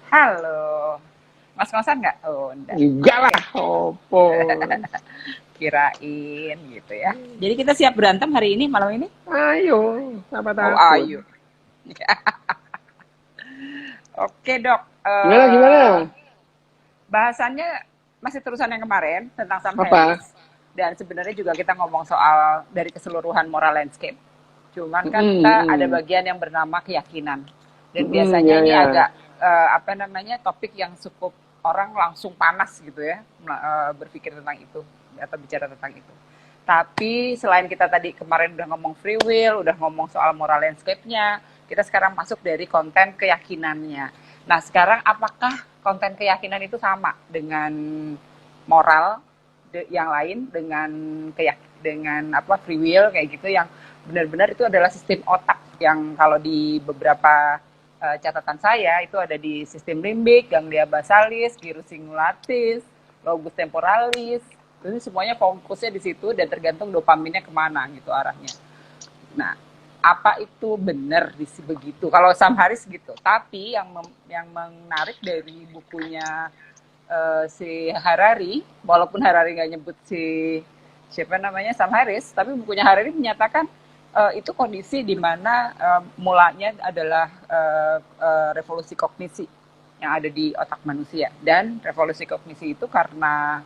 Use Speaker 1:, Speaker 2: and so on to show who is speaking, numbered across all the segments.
Speaker 1: Halo, Mas Kosan nggak? Oh, enggak.
Speaker 2: Enggak
Speaker 1: Oke,
Speaker 2: lah, opo.
Speaker 1: kirain gitu ya. Jadi kita siap berantem hari ini, malam ini?
Speaker 2: Ayo, apa
Speaker 1: Oh,
Speaker 2: takut?
Speaker 1: ayo. Oke, Dok.
Speaker 2: Gimana, gimana?
Speaker 1: Bahasannya masih terusan yang kemarin tentang Sam
Speaker 2: Apa?
Speaker 1: Harris. Dan sebenarnya juga kita ngomong soal dari keseluruhan moral landscape. Cuman kan kita ada
Speaker 2: Mm,
Speaker 1: bagian yang bernama keyakinan. Dan biasanya
Speaker 2: ya,
Speaker 1: ini
Speaker 2: ya.
Speaker 1: agak apa namanya topik yang cukup orang langsung panas gitu ya berpikir tentang itu atau bicara tentang itu. Tapi selain kita tadi kemarin udah ngomong free will, udah ngomong soal moral landscape-nya, kita sekarang masuk dari konten keyakinannya. Nah, sekarang apakah konten keyakinan itu sama dengan moral yang lain dengan dengan apa free will kayak gitu yang benar-benar itu adalah sistem otak yang kalau di beberapa catatan saya itu ada di sistem limbik, ganglia basalis, gyrus singularis, lobus temporalis. Itu semuanya fokusnya di situ dan tergantung dopaminnya kemana gitu arahnya. Nah, apa itu benar di begitu? Kalau Sam Harris gitu. Tapi yang menarik dari bukunya si Harari, walaupun Harari nggak nyebut si siapa namanya Sam Harris, tapi bukunya Harari menyatakan itu kondisi di mana mulanya adalah revolusi kognisi yang ada di otak manusia dan revolusi kognisi itu karena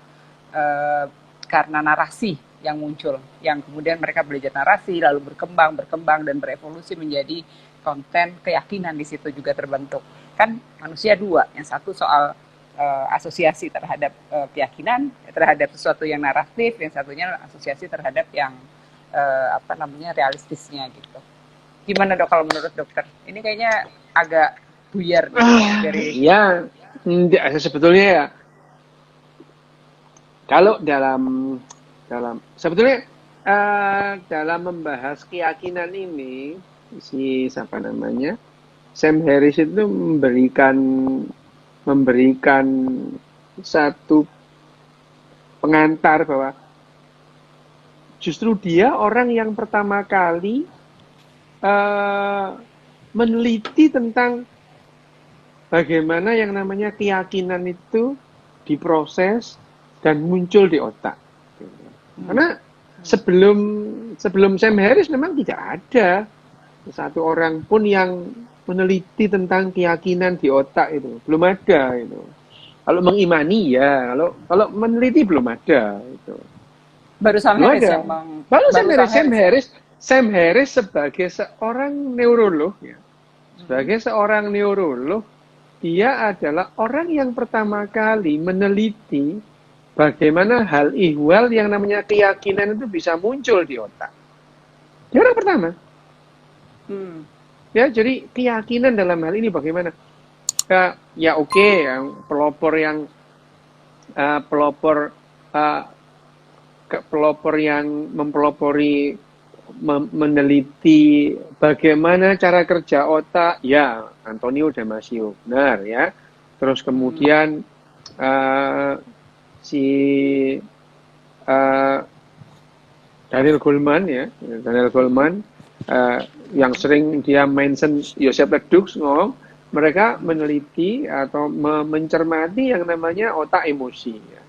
Speaker 1: narasi yang muncul, yang kemudian mereka belajar narasi lalu berkembang dan berevolusi menjadi konten keyakinan di situ juga terbentuk. Kan manusia dua, yang satu soal asosiasi terhadap keyakinan, terhadap sesuatu yang naratif, yang satunya asosiasi terhadap yang apa namanya realistisnya gitu. Gimana dok kalau menurut dokter? Ini kayaknya agak buyar nih dari.
Speaker 2: Ya, enggak, sebetulnya ya. Kalau dalam sebetulnya dalam membahas keyakinan ini, si siapa namanya, Sam Harris itu memberikan satu pengantar bahwa justru dia orang yang pertama kali eh, meneliti tentang bagaimana yang namanya keyakinan itu diproses dan muncul di otak.
Speaker 1: Hmm,
Speaker 2: Karena sebelum sebelum Sam Harris memang tidak ada satu orang pun yang meneliti tentang keyakinan di otak itu, belum ada itu. Kalau mengimani ya, kalau meneliti belum ada itu.
Speaker 1: baru Sam
Speaker 2: Belum
Speaker 1: Harris
Speaker 2: ada.
Speaker 1: yang
Speaker 2: Lalu
Speaker 1: baru Sam Harris ya.
Speaker 2: Sam Harris sebagai seorang neurolog, ya,
Speaker 1: Hmm.
Speaker 2: sebagai seorang neurolog, dia adalah orang yang pertama kali meneliti bagaimana hal ihwal yang namanya keyakinan itu bisa muncul di otak. Dia orang pertama.
Speaker 1: Hmm.
Speaker 2: Ya, jadi keyakinan dalam hal ini bagaimana? Ya oke, yang pelopor yang pelopor uh, pelopor yang mempelopori meneliti bagaimana cara kerja otak, ya Antonio Damasio, benar ya. Terus
Speaker 1: Hmm.
Speaker 2: kemudian uh, si uh, Daniel Goleman ya, Daniel Goleman uh, yang sering dia mention Joseph Ledoux ngomong mereka meneliti atau mencermati yang namanya otak emosi, ya,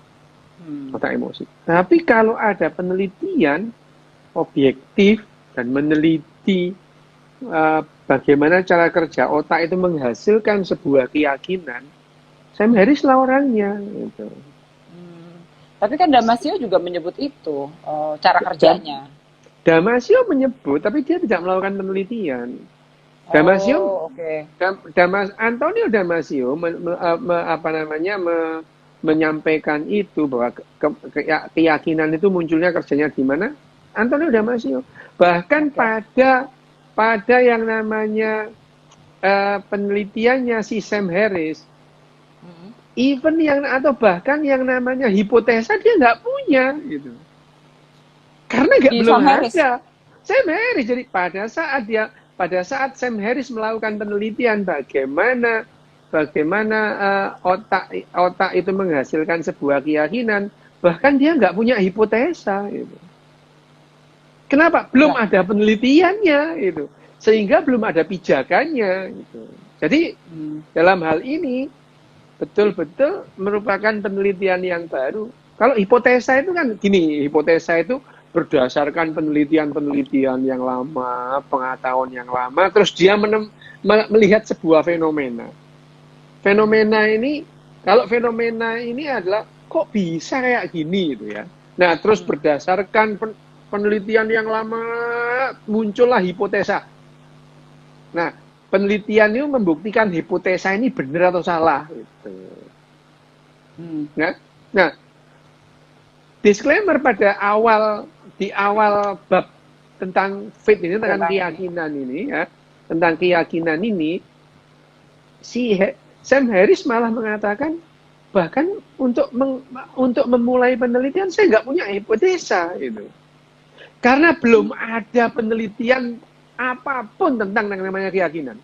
Speaker 1: Hmm.
Speaker 2: otak emosi. Tapi kalau ada penelitian objektif dan meneliti bagaimana cara kerja otak itu menghasilkan sebuah keyakinan, Sam Harris lah orangnya. Gitu.
Speaker 1: Hmm. Tapi kan Damasio juga menyebut itu cara
Speaker 2: Dam
Speaker 1: kerjanya.
Speaker 2: Damasio menyebut, tapi dia tidak melakukan penelitian. Damasio,
Speaker 1: Oh, oke. Okay.
Speaker 2: Antonio Damasio apa namanya menyampaikan itu bahwa keyakinan itu munculnya kerjanya di mana? Antonio Damasio. Bahkan
Speaker 1: Oke. Okay.
Speaker 2: pada yang namanya penelitiannya si Sam Harris,
Speaker 1: Hmm.
Speaker 2: even yang atau bahkan yang namanya hipotesa dia nggak punya gitu. Karena nggak
Speaker 1: Di
Speaker 2: belum
Speaker 1: Sam Harris.
Speaker 2: ada. Sam Harris jadi pada saat Sam Harris melakukan penelitian bagaimana otak itu menghasilkan sebuah keyakinan, bahkan dia nggak punya hipotesa gitu. Kenapa? Belum
Speaker 1: Nah,
Speaker 2: ada penelitiannya itu. Sehingga belum ada pijakannya gitu. Jadi
Speaker 1: hmm.
Speaker 2: dalam hal ini betul-betul merupakan penelitian yang baru. Kalau hipotesa itu kan gini, hipotesa itu berdasarkan penelitian-penelitian yang lama, pengetahuan yang lama, terus dia melihat sebuah fenomena. Fenomena ini, kalau fenomena ini adalah kok bisa kayak gini gitu ya. Nah, terus berdasarkan penelitian yang lama muncullah hipotesa. Nah, penelitian itu membuktikan hipotesa ini benar atau salah gitu. Nah, disclaimer pada di awal bab tentang faith ini, tentang keyakinan ini ya, tentang keyakinan ini, si Sam Harris malah mengatakan bahkan untuk memulai penelitian saya nggak punya hipotesa gitu, karena belum ada penelitian apapun tentang yang namanya keyakinan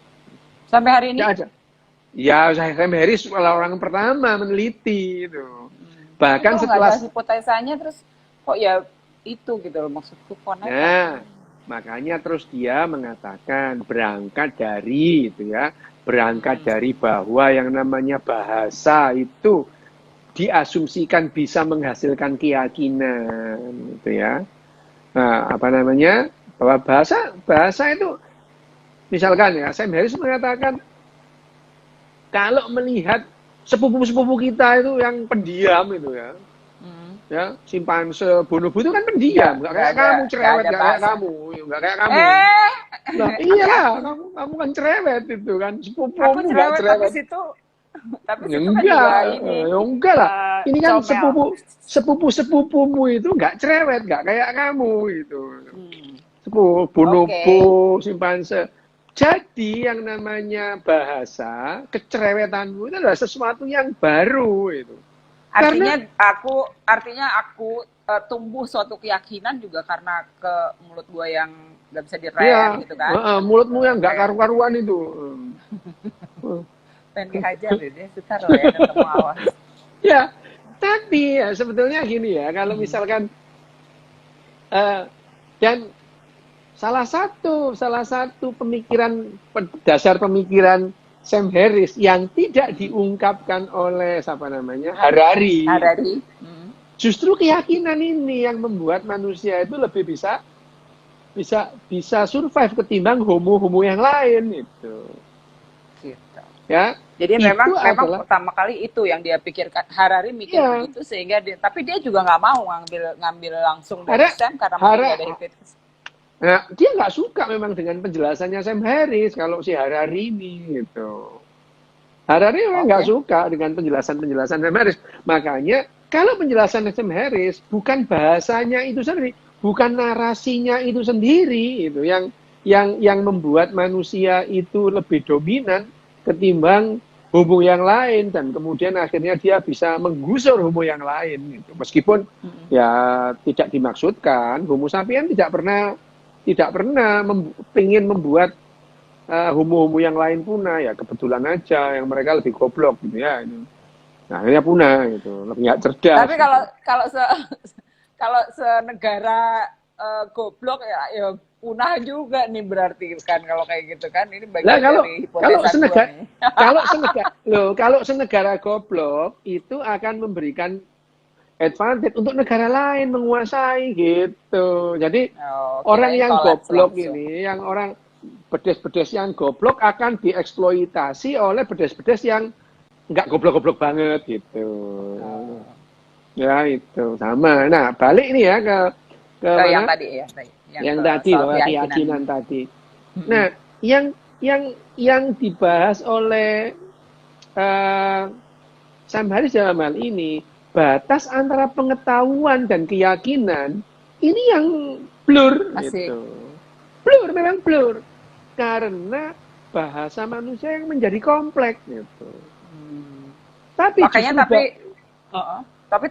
Speaker 1: sampai hari ini.
Speaker 2: Nggak ada. Ya, Sam Harris orang pertama meneliti itu. Bahkan
Speaker 1: itu
Speaker 2: setelah
Speaker 1: ada hipotesanya, terus kok ya itu gitu loh, maksudku connect.
Speaker 2: Nah, makanya terus dia mengatakan berangkat dari itu ya, berangkat dari bahwa yang namanya bahasa itu diasumsikan bisa menghasilkan keyakinan gitu ya. Nah, apa namanya? Bahwa bahasa itu misalkan ya, Sam Harris mengatakan kalau melihat sepupu-sepupu kita itu yang pendiam itu ya. Ya, simpanse, bonobo itu kan pendiam, nggak kayak kamu cerewet, nggak kayak kamu, nggak kayak kamu. Nah, iya, kamu kan cerewet itu kan, sepupumu nggak cerewet.
Speaker 1: Tapi
Speaker 2: ya,
Speaker 1: situ
Speaker 2: enggak,
Speaker 1: kan ini,
Speaker 2: ya enggak lah. Ini kan sepupu-sepupumu itu nggak cerewet, nggak kayak kamu gitu. Sepupu, bonobo, simpanse. Jadi yang namanya bahasa, kecerewetanmu itu adalah sesuatu yang baru itu.
Speaker 1: Artinya aku tumbuh suatu keyakinan juga karena ke mulut gue yang nggak bisa direm gitu kan.
Speaker 2: Mulutmu yang nggak karu-karuan itu.
Speaker 1: Pengen dihajar deh, sebentar loh ya, ketemu awas.
Speaker 2: Ya, tapi ya sebetulnya gini ya, kalau misalkan dan salah satu pemikiran, dasar pemikiran Sam Harris yang tidak diungkapkan oleh Harari. Justru keyakinan ini yang membuat manusia itu lebih bisa survive ketimbang homo yang lain itu.
Speaker 1: Gitu.
Speaker 2: Ya.
Speaker 1: Jadi memang pertama kali itu yang dia pikirkan. Harari mikir begitu sehingga tapi dia juga nggak mau ngambil langsung dari Sam karena mungkin ada hipotesa.
Speaker 2: Nah, dia nggak suka memang dengan penjelasannya Sam Harris kalau si Harari ini gitu. Harari memang nggak suka dengan penjelasan Sam Harris. Makanya kalau penjelasan Sam Harris bukan bahasanya itu sendiri, bukan narasinya itu sendiri itu yang membuat manusia itu lebih dominan ketimbang homo yang lain, dan kemudian akhirnya dia bisa menggusur homo yang lain gitu. Meskipun ya tidak dimaksudkan, Homo sapien tidak pernah ingin membuat homo-homo yang lain punah, ya kebetulan aja yang mereka lebih goblok gitu ya. Nah, akhirnya punah gitu, lebih nggak cerdas.
Speaker 1: Tapi kalau senegara goblok ya punah juga nih berarti kan kalau kayak gitu kan, ini bagian dari hipotesa
Speaker 2: kalau senegara goblok itu akan memberikan advantage untuk negara lain menguasai gitu. Jadi orang yang goblok ini, yang orang bedes-bedes yang goblok akan dieksploitasi oleh bedes-bedes yang nggak goblok-goblok banget gitu. Ya itu sama. Nah, balik ini ya ke
Speaker 1: yang tadi ya.
Speaker 2: Yang tadi bahwa keyakinan tadi. Nah, yang dibahas oleh Sam Harris dalam hal ini, batas antara pengetahuan dan keyakinan ini yang blur gitu. Memang blur. Karena bahasa manusia yang menjadi kompleks gitu. Tapi
Speaker 1: makanya tapi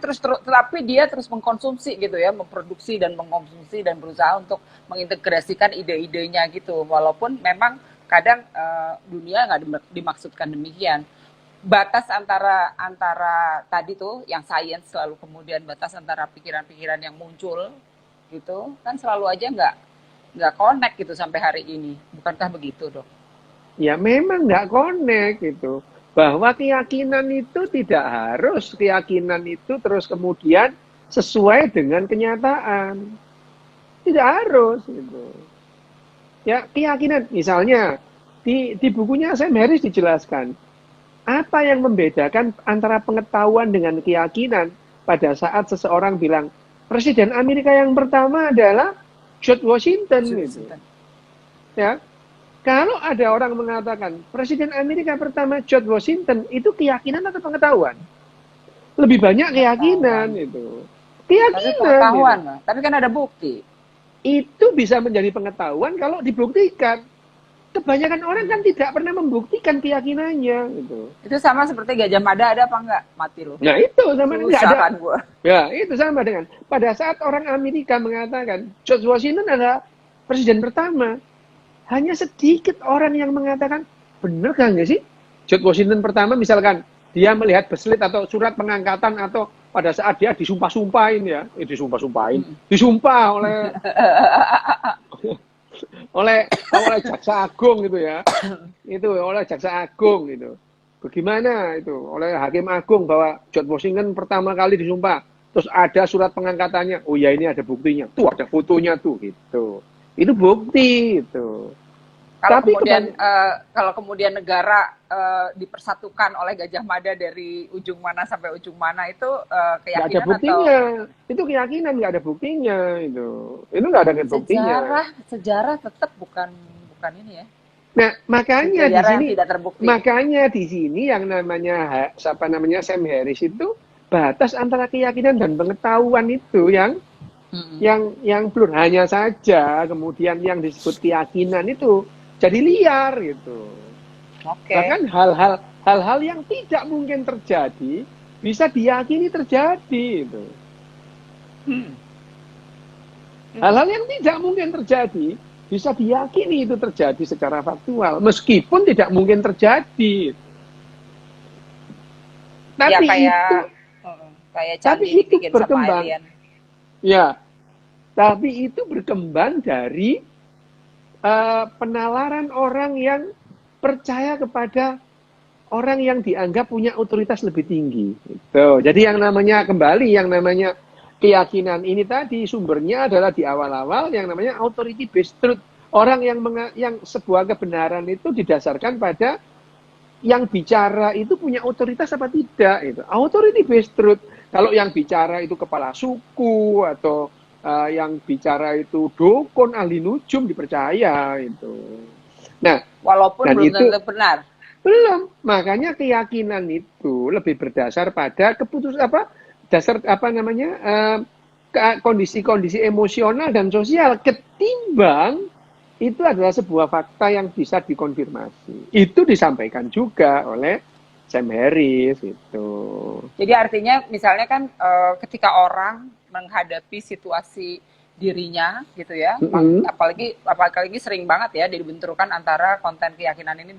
Speaker 1: dia terus mengkonsumsi gitu ya, memproduksi dan mengkonsumsi dan berusaha untuk mengintegrasikan ide-idenya gitu, walaupun memang kadang dunia nggak dimaksudkan demikian. Batas antara tadi tuh yang sains, selalu kemudian batas antara pikiran-pikiran yang muncul gitu kan selalu aja nggak connect gitu sampai hari ini, bukankah begitu, Dok?
Speaker 2: Ya memang nggak connect gitu. bahwa keyakinan itu tidak harus keyakinan itu terus kemudian sesuai dengan kenyataan. Tidak harus gitu. Ya, keyakinan misalnya di bukunya Sam Harris dijelaskan apa yang membedakan antara pengetahuan dengan keyakinan pada saat seseorang bilang Presiden Amerika yang pertama adalah George Washington gitu. Ya. Kalau ada orang mengatakan Presiden Amerika pertama George Washington, itu keyakinan atau pengetahuan? Lebih banyak keyakinan itu. Keyakinan.
Speaker 1: Tapi pengetahuan, gitu. Tapi kan ada bukti.
Speaker 2: Itu bisa menjadi pengetahuan kalau dibuktikan. Kebanyakan orang kan tidak pernah membuktikan keyakinannya gitu.
Speaker 1: Itu sama seperti Gajah Mada ada apa enggak? Mati loh.
Speaker 2: Nah itu sama enggak ada.
Speaker 1: Kan gua.
Speaker 2: Ya itu sama dengan pada saat orang Amerika mengatakan George Washington adalah presiden pertama, hanya sedikit orang yang mengatakan benar kan nggak sih George Washington pertama, misalkan dia melihat beslit atau surat pengangkatan atau pada saat dia disumpah-sumpahin ya, disumpah oleh jaksa agung gitu ya, itu oleh jaksa agung gitu. Bagaimana itu oleh hakim agung bahwa George Washington pertama kali disumpah, terus ada surat pengangkatannya, oh ya ini ada buktinya, tuh ada fotonya tuh gitu, itu bukti itu.
Speaker 1: Kalau kemudian negara dipersatukan oleh Gajah Mada dari ujung mana sampai ujung mana itu keyakinan
Speaker 2: ada buktinya, atau itu keyakinan, nggak ada buktinya itu nggak ada buktinya.
Speaker 1: Sejarah tetap bukan ini ya.
Speaker 2: Nah makanya di sini,
Speaker 1: makanya
Speaker 2: di sini yang namanya Sam Harris itu batas antara keyakinan dan pengetahuan itu yang blur. Hanya saja kemudian yang disebut keyakinan itu jadi liar gitu. Bahkan hal-hal yang tidak mungkin terjadi bisa diyakini terjadi itu. Hal-hal yang tidak mungkin terjadi bisa diyakini itu terjadi secara faktual meskipun tidak mungkin terjadi. Tapi itu berkembang. Ya. Tapi itu berkembang dari penalaran orang yang percaya kepada orang yang dianggap punya otoritas lebih tinggi. Gitu. Jadi yang namanya keyakinan ini tadi sumbernya adalah di awal-awal yang namanya authority based truth. Orang yang sebuah kebenaran itu didasarkan pada yang bicara itu punya otoritas apa tidak itu. Authority based truth. Kalau yang bicara itu kepala suku atau yang bicara itu dukun, ahli nujum, dipercaya itu. Nah,
Speaker 1: walaupun belum tentu benar.
Speaker 2: Belum. Makanya keyakinan itu lebih berdasar pada kondisi-kondisi emosional dan sosial ketimbang itu adalah sebuah fakta yang bisa dikonfirmasi. Itu disampaikan juga oleh Sam Harris itu.
Speaker 1: Jadi artinya misalnya kan ketika orang menghadapi situasi dirinya gitu ya, apalagi sering banget ya dibenturkan antara konten keyakinan ini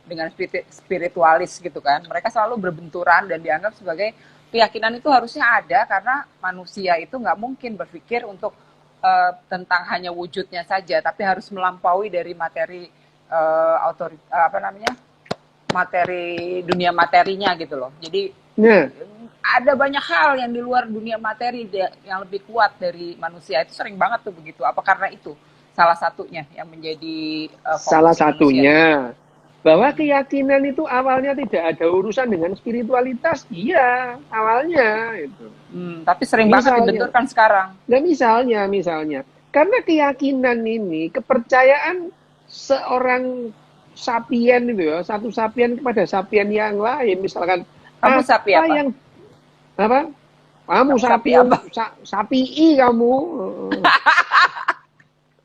Speaker 1: dengan spiritualis gitu kan. Mereka selalu berbenturan dan dianggap sebagai keyakinan itu harusnya ada karena manusia itu nggak mungkin berpikir untuk tentang hanya wujudnya saja, tapi harus melampaui dari materi materi dunia materinya gitu loh. Jadi ada banyak hal yang di luar dunia materi yang lebih kuat dari manusia. Itu sering banget tuh begitu. Apa karena itu salah satunya yang menjadi
Speaker 2: salah satunya manusia? Bahwa keyakinan itu awalnya tidak ada urusan dengan spiritualitas. Iya, awalnya itu.
Speaker 1: Tapi sering banget dibenturkan sekarang.
Speaker 2: Nah, misalnya karena keyakinan ini kepercayaan seorang sapien itu ya, satu sapien kepada sapien yang lain, misalkan
Speaker 1: kamu sapi apa?
Speaker 2: Kamu sapi apa? Sapi kamu.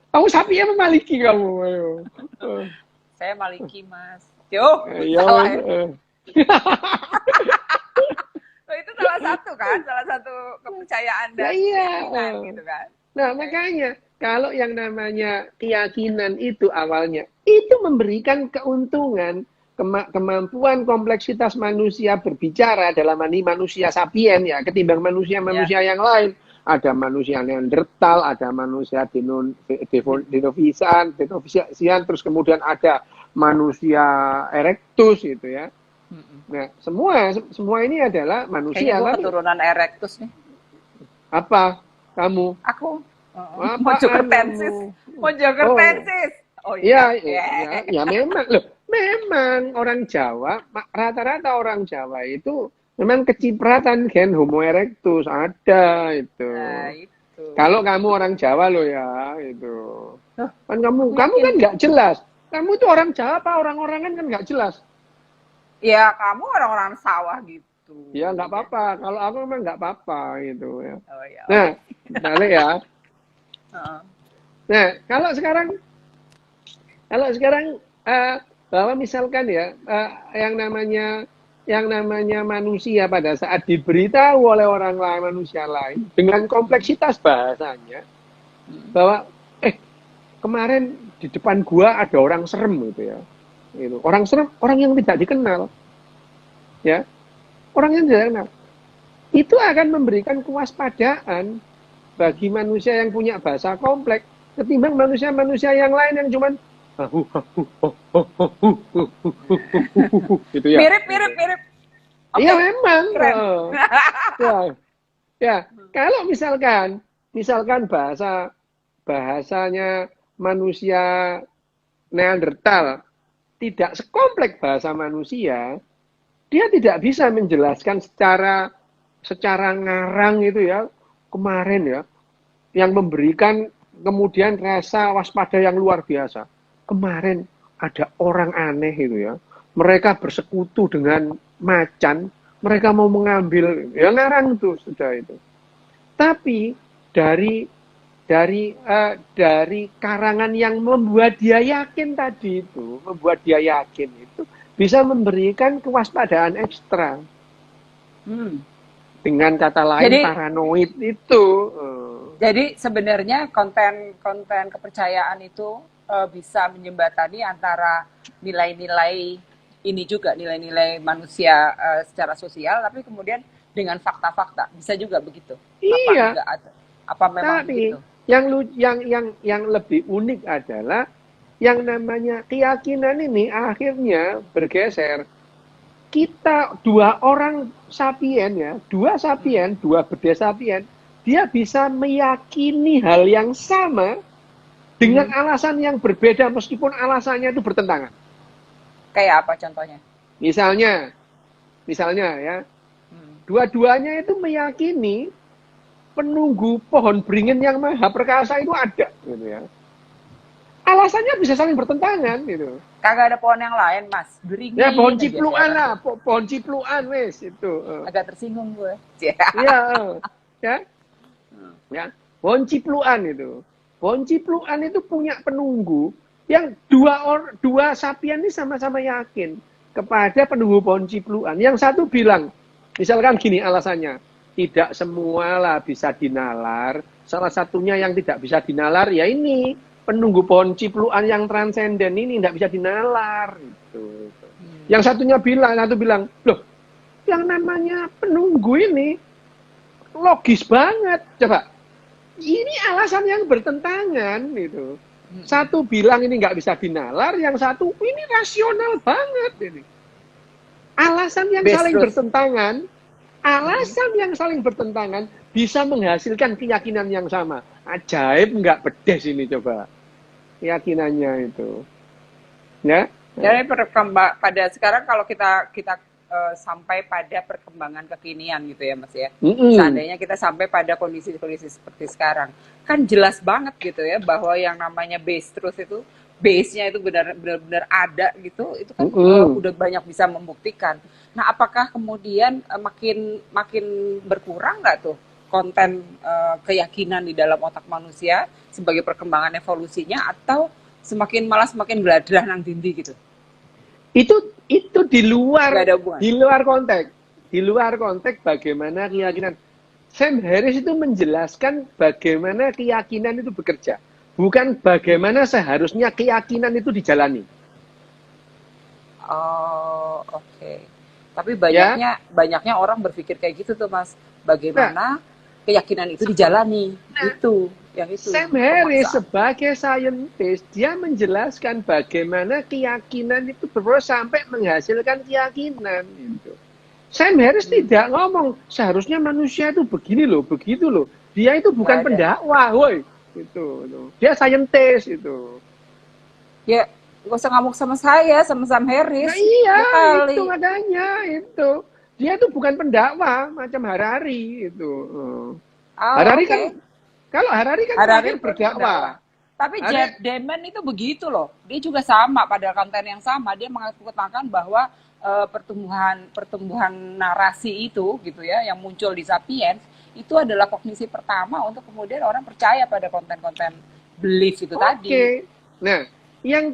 Speaker 2: Kamu sapi apa maliki kamu?
Speaker 1: Saya maliki, Mas. Yo, salah ya. Itu salah satu kepercayaan dan keyakinan gitu kan.
Speaker 2: Nah, makanya kalau yang namanya keyakinan itu awalnya itu memberikan keuntungan, kemampuan kompleksitas manusia berbicara dalam ini manusia sapien ya, ketimbang manusia yang lain. Ada manusia Neandertal, ada manusia Denovisian, terus kemudian ada manusia Erectus gitu ya.
Speaker 1: Mm-mm.
Speaker 2: Nah, semua ini adalah
Speaker 1: Kayaknya
Speaker 2: manusia,
Speaker 1: gue
Speaker 2: tapi
Speaker 1: keturunan erectus nih.
Speaker 2: apa kamu?
Speaker 1: Aku
Speaker 2: Apaan kamu?
Speaker 1: mojokertensis,
Speaker 2: Oh,
Speaker 1: mojokertensis. Oh iya,
Speaker 2: iya, ya,
Speaker 1: yeah.
Speaker 2: ya memang loh. Memang orang Jawa, rata-rata orang Jawa itu memang kecipratan gen Homo erectus ada itu.
Speaker 1: Nah itu.
Speaker 2: Kalau kamu orang Jawa loh ya, itu.
Speaker 1: Loh,
Speaker 2: Kan
Speaker 1: aku
Speaker 2: kamu
Speaker 1: yakin.
Speaker 2: kan nggak jelas. Kamu itu orang Jawa apa orang-orangan kan nggak jelas.
Speaker 1: Ya kamu orang-orang sawah gitu.
Speaker 2: Ya nggak
Speaker 1: Jadi,
Speaker 2: apa-apa. Kalau aku memang nggak apa-apa gitu ya.
Speaker 1: oh ya
Speaker 2: Nah,
Speaker 1: oke.
Speaker 2: balik ya.
Speaker 1: Heeh.
Speaker 2: Nah, kalau sekarang bahwa misalkan ya yang namanya manusia pada saat diberitahu oleh orang lain manusia lain dengan kompleksitas bahasanya bahwa kemarin di depan gua ada orang serem gitu ya. Gitu. Orang serem, orang yang tidak dikenal. Ya, orang yang tidak dikenal. Itu akan memberikan kewaspadaan bagi manusia yang punya bahasa kompleks ketimbang manusia-manusia yang lain yang cuman gitu ya.
Speaker 1: Mirip, mirip, mirip.
Speaker 2: Iya
Speaker 1: Oke,
Speaker 2: memang.
Speaker 1: keren.
Speaker 2: Ya, ya. Kalau misalkan bahasanya manusia Neandertal tidak sekompleks bahasa manusia, dia tidak bisa menjelaskan secara ngarang itu ya kemarin ya yang memberikan kemudian rasa waspada yang luar biasa. Kemarin ada orang aneh itu ya. Mereka bersekutu dengan macan, mereka mau mengambil ya ngarang tuh sudah itu. Tapi dari karangan yang membuat dia yakin tadi itu, membuat dia yakin itu bisa memberikan kewaspadaan ekstra.
Speaker 1: Hmm.
Speaker 2: Dengan kata lain
Speaker 1: Jadi,
Speaker 2: paranoid itu.
Speaker 1: jadi sebenarnya konten-konten kepercayaan itu bisa menjembatani antara nilai-nilai ini juga nilai-nilai manusia secara sosial, tapi kemudian dengan fakta-fakta bisa juga begitu. Apa
Speaker 2: Iya,
Speaker 1: enggak ada? Apa memang
Speaker 2: tapi
Speaker 1: begitu?
Speaker 2: yang lebih unik adalah yang namanya keyakinan ini akhirnya bergeser. Kita dua
Speaker 1: Hmm.
Speaker 2: sapien, dua beda sapien, dia bisa meyakini hal yang sama dengan
Speaker 1: Mhm.
Speaker 2: alasan yang berbeda meskipun alasannya itu bertentangan.
Speaker 1: Kayak apa contohnya?
Speaker 2: Misalnya, misalnya ya,
Speaker 1: Hmm.
Speaker 2: dua-duanya itu meyakini penunggu pohon beringin yang maha perkasa itu ada, gitu ya. Alasannya bisa saling bertentangan, gitu.
Speaker 1: Kagak ada pohon yang lain, Mas.
Speaker 2: Ya pohon
Speaker 1: Beringin aja di
Speaker 2: cipluan
Speaker 1: atas
Speaker 2: lah,
Speaker 1: tuh.
Speaker 2: pohon cipluan wes itu.
Speaker 1: Agak tersinggung gue.
Speaker 2: Iya, ya, ya. Pohon cipluan itu. Pohon cipluan itu punya penunggu yang dua sapian ini sama-sama yakin kepada penunggu pohon cipluan. Yang satu bilang, misalkan gini alasannya, tidak semua lah bisa dinalar. Salah satunya yang tidak bisa dinalar ya ini penunggu pohon cipluan yang transenden ini tidak bisa dinalar. Gitu. Yang satu bilang, loh, yang namanya penunggu ini logis banget. Coba, ini alasan yang bertentangan gitu. Satu bilang ini nggak bisa dinalar, yang satu ini rasional banget ini. Alasan yang
Speaker 1: Base
Speaker 2: saling
Speaker 1: truth.
Speaker 2: bertentangan, alasan yang saling bertentangan bisa menghasilkan keyakinan yang sama. Ajaib nggak pedes ini coba keyakinannya itu, ya.
Speaker 1: Jadi pada sekarang kalau kita kita sampai pada perkembangan kekinian gitu ya Mas ya. Seandainya kita sampai pada kondisi-kondisi seperti sekarang, kan jelas banget gitu ya bahwa yang namanya base truth itu base-nya itu benar-benar ada gitu, itu kan udah banyak bisa membuktikan. Nah, apakah kemudian makin makin berkurang nggak tuh konten keyakinan di dalam otak manusia sebagai perkembangan evolusinya atau semakin geladrah nang dindi gitu?
Speaker 2: Itu di
Speaker 1: Nggak
Speaker 2: luar
Speaker 1: ada hubungan.
Speaker 2: di luar konteks bagaimana keyakinan. Sam Harris itu menjelaskan bagaimana keyakinan itu bekerja, bukan bagaimana seharusnya keyakinan itu dijalani.
Speaker 1: Oh, oke. Tapi
Speaker 2: Ya,
Speaker 1: banyaknya orang berpikir kayak gitu tuh, Mas.
Speaker 2: nah,
Speaker 1: Bagaimana keyakinan itu dijalani?
Speaker 2: nah
Speaker 1: Itu. yang itu
Speaker 2: Sam Harris
Speaker 1: pemaksaan.
Speaker 2: sebagai saintis, dia menjelaskan bagaimana keyakinan itu berproses sampai menghasilkan keyakinan. Gitu. Sam Harris
Speaker 1: Hmm,
Speaker 2: tidak ngomong, seharusnya manusia itu begini loh, begitu loh. Dia itu
Speaker 1: nggak
Speaker 2: bukan
Speaker 1: ada.
Speaker 2: pendakwah, woi. Itu. Dia saintis itu.
Speaker 1: Ya, nggak usah ngomong sama saya, sama Sam
Speaker 2: Nah
Speaker 1: Harris.
Speaker 2: iya,
Speaker 1: Dua
Speaker 2: itu
Speaker 1: kali.
Speaker 2: makanya itu. Dia itu bukan pendakwah macam Harari itu.
Speaker 1: Oh,
Speaker 2: Harari kan
Speaker 1: oke.
Speaker 2: kalau Harari kan terakhir
Speaker 1: Harari pun
Speaker 2: berdakwah.
Speaker 1: pendakwah. Tapi
Speaker 2: Hari
Speaker 1: Jeff Damon itu begitu loh. Dia juga sama pada konten yang sama. Dia mengatakan bahwa pertumbuhan pertumbuhan narasi itu gitu ya yang muncul di Sapiens itu adalah kognisi pertama untuk kemudian orang percaya pada konten-konten belief itu tadi.
Speaker 2: Oke. Nah, yang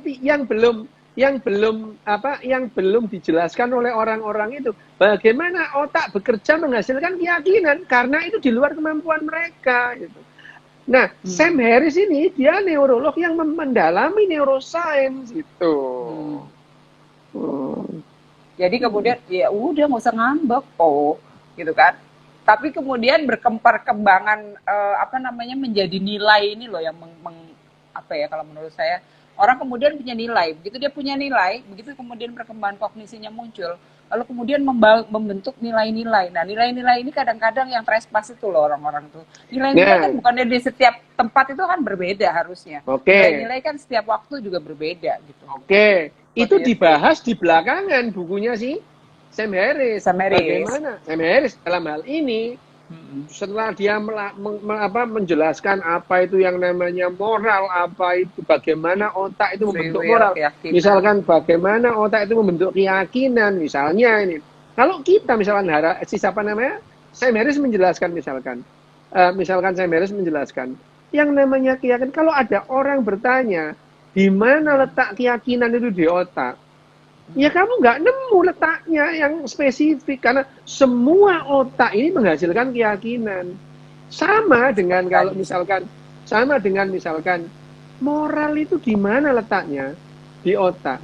Speaker 2: belum dijelaskan oleh orang-orang itu bagaimana otak bekerja menghasilkan keyakinan karena itu di luar kemampuan mereka gitu. Nah, Sam
Speaker 1: Hmm.
Speaker 2: Harris ini dia neurolog yang mendalami neuroscience itu.
Speaker 1: Hmm.
Speaker 2: Hmm.
Speaker 1: Jadi kemudian ya udah nggak usah ngambek, oh gitu kan. Tapi kemudian berkembangan apa namanya menjadi nilai ini loh yang apa ya kalau menurut saya orang kemudian punya nilai. Begitu dia punya nilai, begitu kemudian perkembangan kognisinya muncul, lalu kemudian membentuk nilai-nilai. Nah nilai-nilai ini kadang-kadang yang trespass itu loh orang-orang tuh. Nilai-nilai kan
Speaker 2: Nah,
Speaker 1: bukannya di setiap tempat itu kan berbeda harusnya.
Speaker 2: oke.
Speaker 1: Nilai-nilai kan setiap waktu juga berbeda gitu.
Speaker 2: Oke,
Speaker 1: What
Speaker 2: itu
Speaker 1: do you think?
Speaker 2: dibahas di belakangan bukunya sih Sam Harris.
Speaker 1: Samaris.
Speaker 2: Bagaimana Sam Harris dalam hal ini
Speaker 1: Hmm.
Speaker 2: setelah dia menjelaskan apa itu yang namanya moral, apa itu bagaimana otak itu
Speaker 1: Free
Speaker 2: membentuk
Speaker 1: will,
Speaker 2: moral.
Speaker 1: keyakinan.
Speaker 2: Misalkan bagaimana otak itu membentuk keyakinan, misalnya ini. Kalau kita misalkan siapa namanya Sam Harris menjelaskan misalkan Sam Harris menjelaskan yang namanya keyakinan. Kalau ada orang bertanya di mana letak keyakinan itu di otak, ya kamu nggak nemu letaknya yang spesifik karena semua otak ini menghasilkan keyakinan. Sama dengan misalkan moral itu di mana letaknya di otak.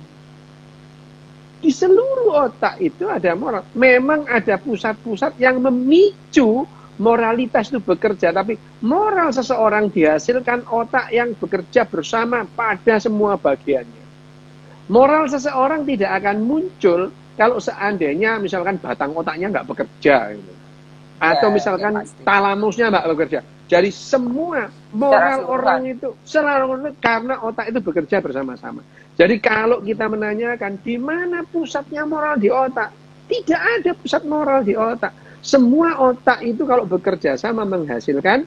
Speaker 2: Di seluruh otak itu ada moral. Memang ada pusat-pusat yang memicu moralitas itu bekerja, tapi moral seseorang dihasilkan otak yang bekerja bersama pada semua bagiannya. Moral seseorang tidak akan muncul kalau seandainya misalkan batang otaknya nggak bekerja gitu. Atau
Speaker 1: Ya, ya
Speaker 2: misalkan
Speaker 1: pasti.
Speaker 2: talamusnya nggak bekerja. Jadi semua
Speaker 1: Secara
Speaker 2: moral
Speaker 1: keseluruhan.
Speaker 2: orang itu selalu karena otak itu bekerja bersama-sama. Jadi kalau kita menanyakan di mana pusatnya moral di otak, tidak ada pusat moral di otak. Semua otak itu kalau bekerja sama
Speaker 1: Menghasilkan.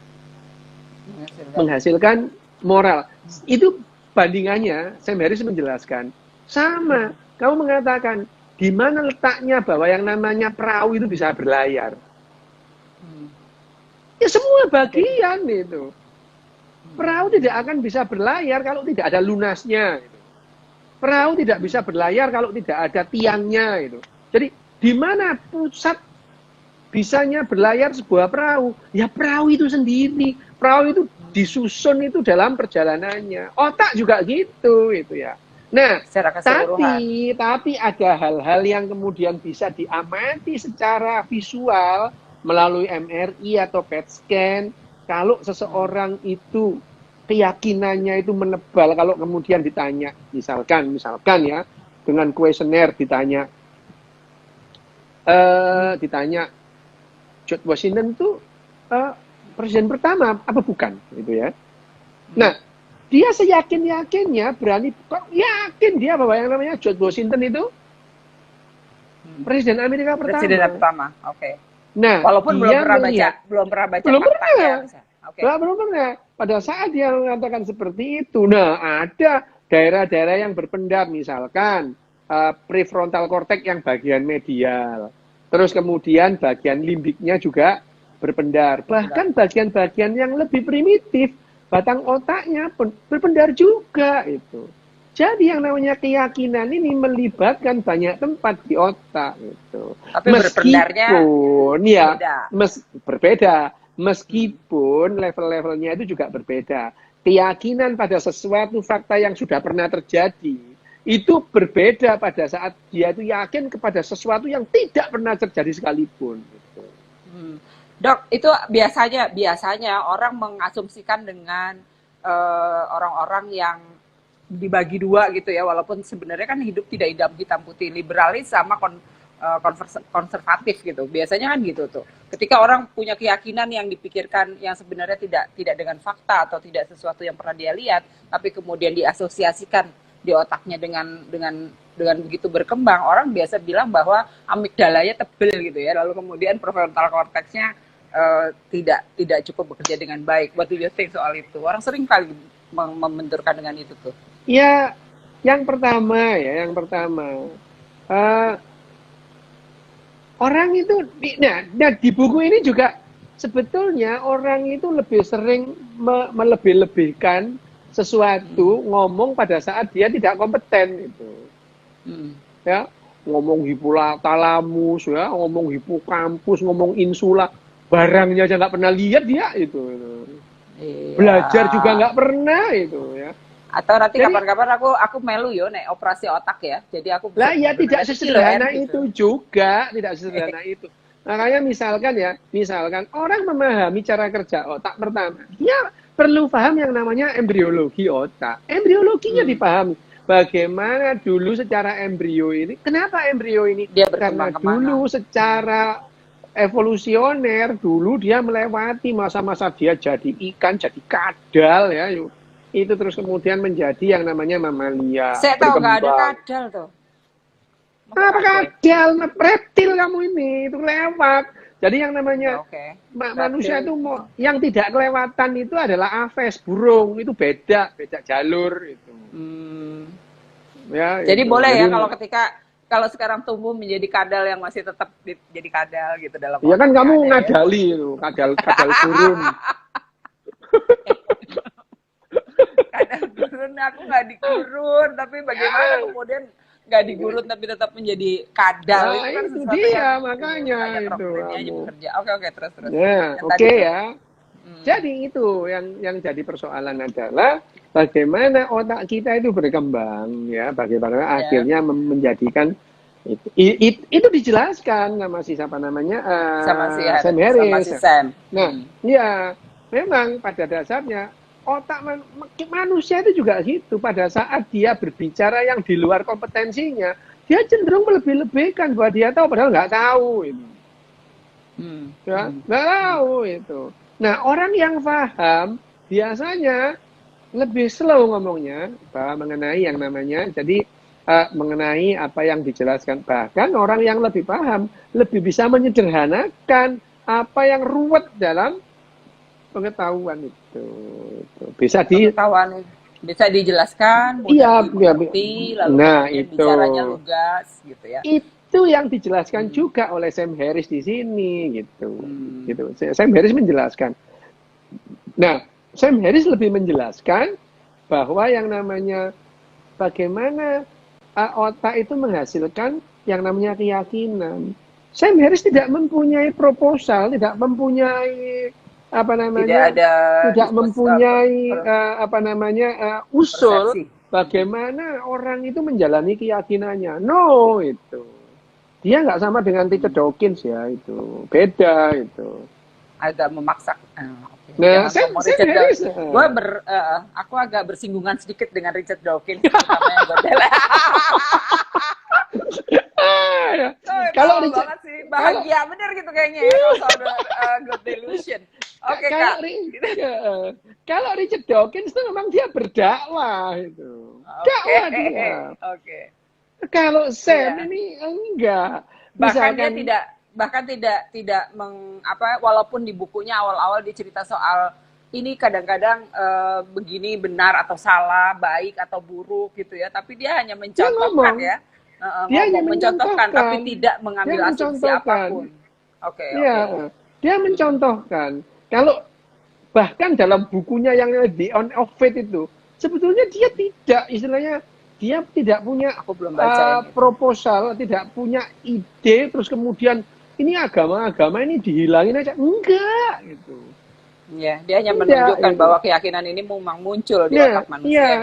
Speaker 2: menghasilkan moral. Itu bandingannya Sam Harris menjelaskan. Sama, kamu mengatakan di mana letaknya bahwa yang namanya perahu itu bisa berlayar.
Speaker 1: Hmm.
Speaker 2: Ya semua
Speaker 1: Oke.
Speaker 2: bagian itu. Perahu tidak akan bisa berlayar kalau tidak ada lunasnya. Perahu tidak bisa berlayar kalau tidak ada tiangnya. Itu. Jadi di mana pusat bisanya berlayar sebuah perahu? Ya perahu itu sendiri. Perahu itu disusun itu dalam perjalanannya. Otak juga gitu ya. Nah,
Speaker 1: Secara keseluruhan.
Speaker 2: tapi ada hal-hal yang kemudian bisa diamati secara visual melalui MRI atau PET scan. Kalau
Speaker 1: Hmm.
Speaker 2: seseorang itu keyakinannya itu menebal, kalau kemudian ditanya, misalkan ya, dengan kuesioner
Speaker 1: Hmm.
Speaker 2: ditanya George Washington itu presiden pertama apa bukan, gitu ya.
Speaker 1: Hmm.
Speaker 2: Nah, dia seyakin-yakinnya berani, yakin dia bahwa yang namanya George Washington itu
Speaker 1: Hmm.
Speaker 2: presiden Amerika
Speaker 1: Presiden
Speaker 2: pertama.
Speaker 1: pertama. Oke.
Speaker 2: Nah,
Speaker 1: Walaupun
Speaker 2: dia melihat,
Speaker 1: belum pernah baca
Speaker 2: belum
Speaker 1: faktanya
Speaker 2: pernah,
Speaker 1: misalnya. Oke.
Speaker 2: belum pernah. Pada saat dia mengatakan seperti itu, nah ada daerah-daerah yang berpendap, misalkan prefrontal cortex yang bagian medial. Terus kemudian bagian limbiknya juga berpendar.
Speaker 1: Benar.
Speaker 2: Bahkan bagian-bagian yang lebih primitif, batang otaknya pun berpendar juga itu. Jadi yang namanya keyakinan ini melibatkan banyak tempat di otak itu.
Speaker 1: Tapi berpendarnya
Speaker 2: Meskipun ya
Speaker 1: beda.
Speaker 2: berbeda,
Speaker 1: Hmm.
Speaker 2: meskipun level-levelnya itu juga berbeda. Keyakinan pada sesuatu fakta yang sudah pernah terjadi itu berbeda pada saat dia itu yakin kepada sesuatu yang tidak pernah terjadi sekalipun. Gitu.
Speaker 1: Hmm. Dok, itu biasanya orang mengasumsikan dengan orang-orang yang dibagi dua gitu ya, walaupun sebenarnya kan hidup tidak hitam putih, liberalis sama konservatif gitu. Biasanya kan gitu tuh. Ketika orang punya keyakinan yang dipikirkan yang sebenarnya tidak dengan fakta atau tidak sesuatu yang pernah dia lihat, tapi kemudian diasosiasikan di otaknya dengan begitu berkembang, orang biasa bilang bahwa amigdalanya tebel gitu ya, lalu kemudian prefrontal cortexnya tidak cukup bekerja dengan baik. What do you think soal itu? Orang sering kali membenturkan dengan itu tuh.
Speaker 2: Ya, yang pertama eh, orang itu, nah di buku ini juga sebetulnya orang itu lebih sering melebih-lebihkan sesuatu ngomong pada saat dia tidak kompeten itu. Ya, ngomong hipotalamus ya, ngomong hipokampus, ngomong insula, barangnya aja nggak pernah lihat dia itu.
Speaker 1: Iya.
Speaker 2: Belajar juga nggak pernah itu ya.
Speaker 1: Atau nanti
Speaker 2: Jadi,
Speaker 1: kapan-kapan aku melu yo nek operasi otak ya. Jadi aku
Speaker 2: lah ya tidak sesederhana
Speaker 1: gitu.
Speaker 2: itu juga, tidak sederhana itu. Makanya misalkan orang memahami cara kerja otak pertama, dia perlu paham yang namanya embriologi otak. Embriologinya dipahami. Bagaimana dulu secara embrio ini, kenapa embrio ini?
Speaker 1: Dia
Speaker 2: Karena
Speaker 1: berkembang kemana?
Speaker 2: dulu secara evolusioner, dulu dia melewati masa-masa dia jadi ikan, jadi kadal ya. Itu terus kemudian menjadi yang namanya mamalia.
Speaker 1: Saya tahu nggak ada kadal tuh.
Speaker 2: Apa kadal? Reptil kamu ini, itu lewat. Jadi yang namanya manusia itu yang tidak kelewatan itu adalah aves, burung, itu beda jalur itu.
Speaker 1: Ya, jadi itu boleh ya kalau sekarang tumbuh menjadi kadal yang masih tetap jadi kadal gitu dalam.
Speaker 2: Ya kan kamu ngadali ya? Itu, kadal gurun.
Speaker 1: Kadal gurun, aku nggak digurun, tapi bagaimana kemudian nggak digurun tapi tetap menjadi kadal?
Speaker 2: Nah, itu kan itu dia makanya itu.
Speaker 1: Oke, terus.
Speaker 2: Ya, oke ya. Jadi itu yang jadi persoalan adalah bagaimana otak kita itu berkembang ya, bagaimana akhirnya menjadikan itu dijelaskan sama siapa namanya Sam Harris. Nah, ya memang pada dasarnya otak manusia itu juga gitu. Pada saat dia berbicara yang di luar kompetensinya, dia cenderung melebih-lebihkan bahwa dia tahu padahal nggak tahu itu. Ya, nggak tahu itu. Nah, orang yang paham biasanya lebih slow ngomongnya mengenai yang namanya, jadi mengenai apa yang dijelaskan. Bahkan orang yang lebih paham lebih bisa menyederhanakan apa yang ruwet dalam pengetahuan itu. Bisa
Speaker 1: bisa dijelaskan,
Speaker 2: mudah
Speaker 1: dimengerti, lalu bicaranya lugas gitu ya.
Speaker 2: Itu yang dijelaskan juga oleh Sam Harris di sini gitu. Gitu. Sam Harris menjelaskan. Nah, Sam Harris lebih menjelaskan bahwa yang namanya bagaimana otak itu menghasilkan yang namanya keyakinan. Sam Harris tidak mempunyai proposal, tidak mempunyai tidak mempunyai usul persepsi. Bagaimana orang itu menjalani keyakinannya. No, itu. Dia nggak sama dengan Richard Dawkins ya, itu beda itu.
Speaker 1: Agak memaksa.
Speaker 2: Nah,
Speaker 1: aku agak bersinggungan sedikit dengan Richard Dawkins. Kalau Richard sih bahagia bener gitu kayaknya ya soal God Delusion.
Speaker 2: Kalau Richard Dawkins itu memang dia berdakwah itu. Dakwah dia. Kalau Sam ini enggak.
Speaker 1: Bahkan dia tidak walaupun di bukunya awal-awal dicerita soal ini kadang-kadang begini benar atau salah, baik atau buruk gitu ya, tapi dia hanya mencontohkan ya. Dia hanya mencontohkan tapi tidak mengambil asumsi apapun.
Speaker 2: Dia mencontohkan. Kalau bahkan dalam bukunya yang The End of Faith itu, sebetulnya dia tidak istilahnya dia tidak punya proposal, tidak punya ide, terus kemudian ini agama-agama ini dihilangin aja. Enggak, gitu.
Speaker 1: Ya, dia hanya menunjukkan bahwa keyakinan ini memang muncul di otak manusia.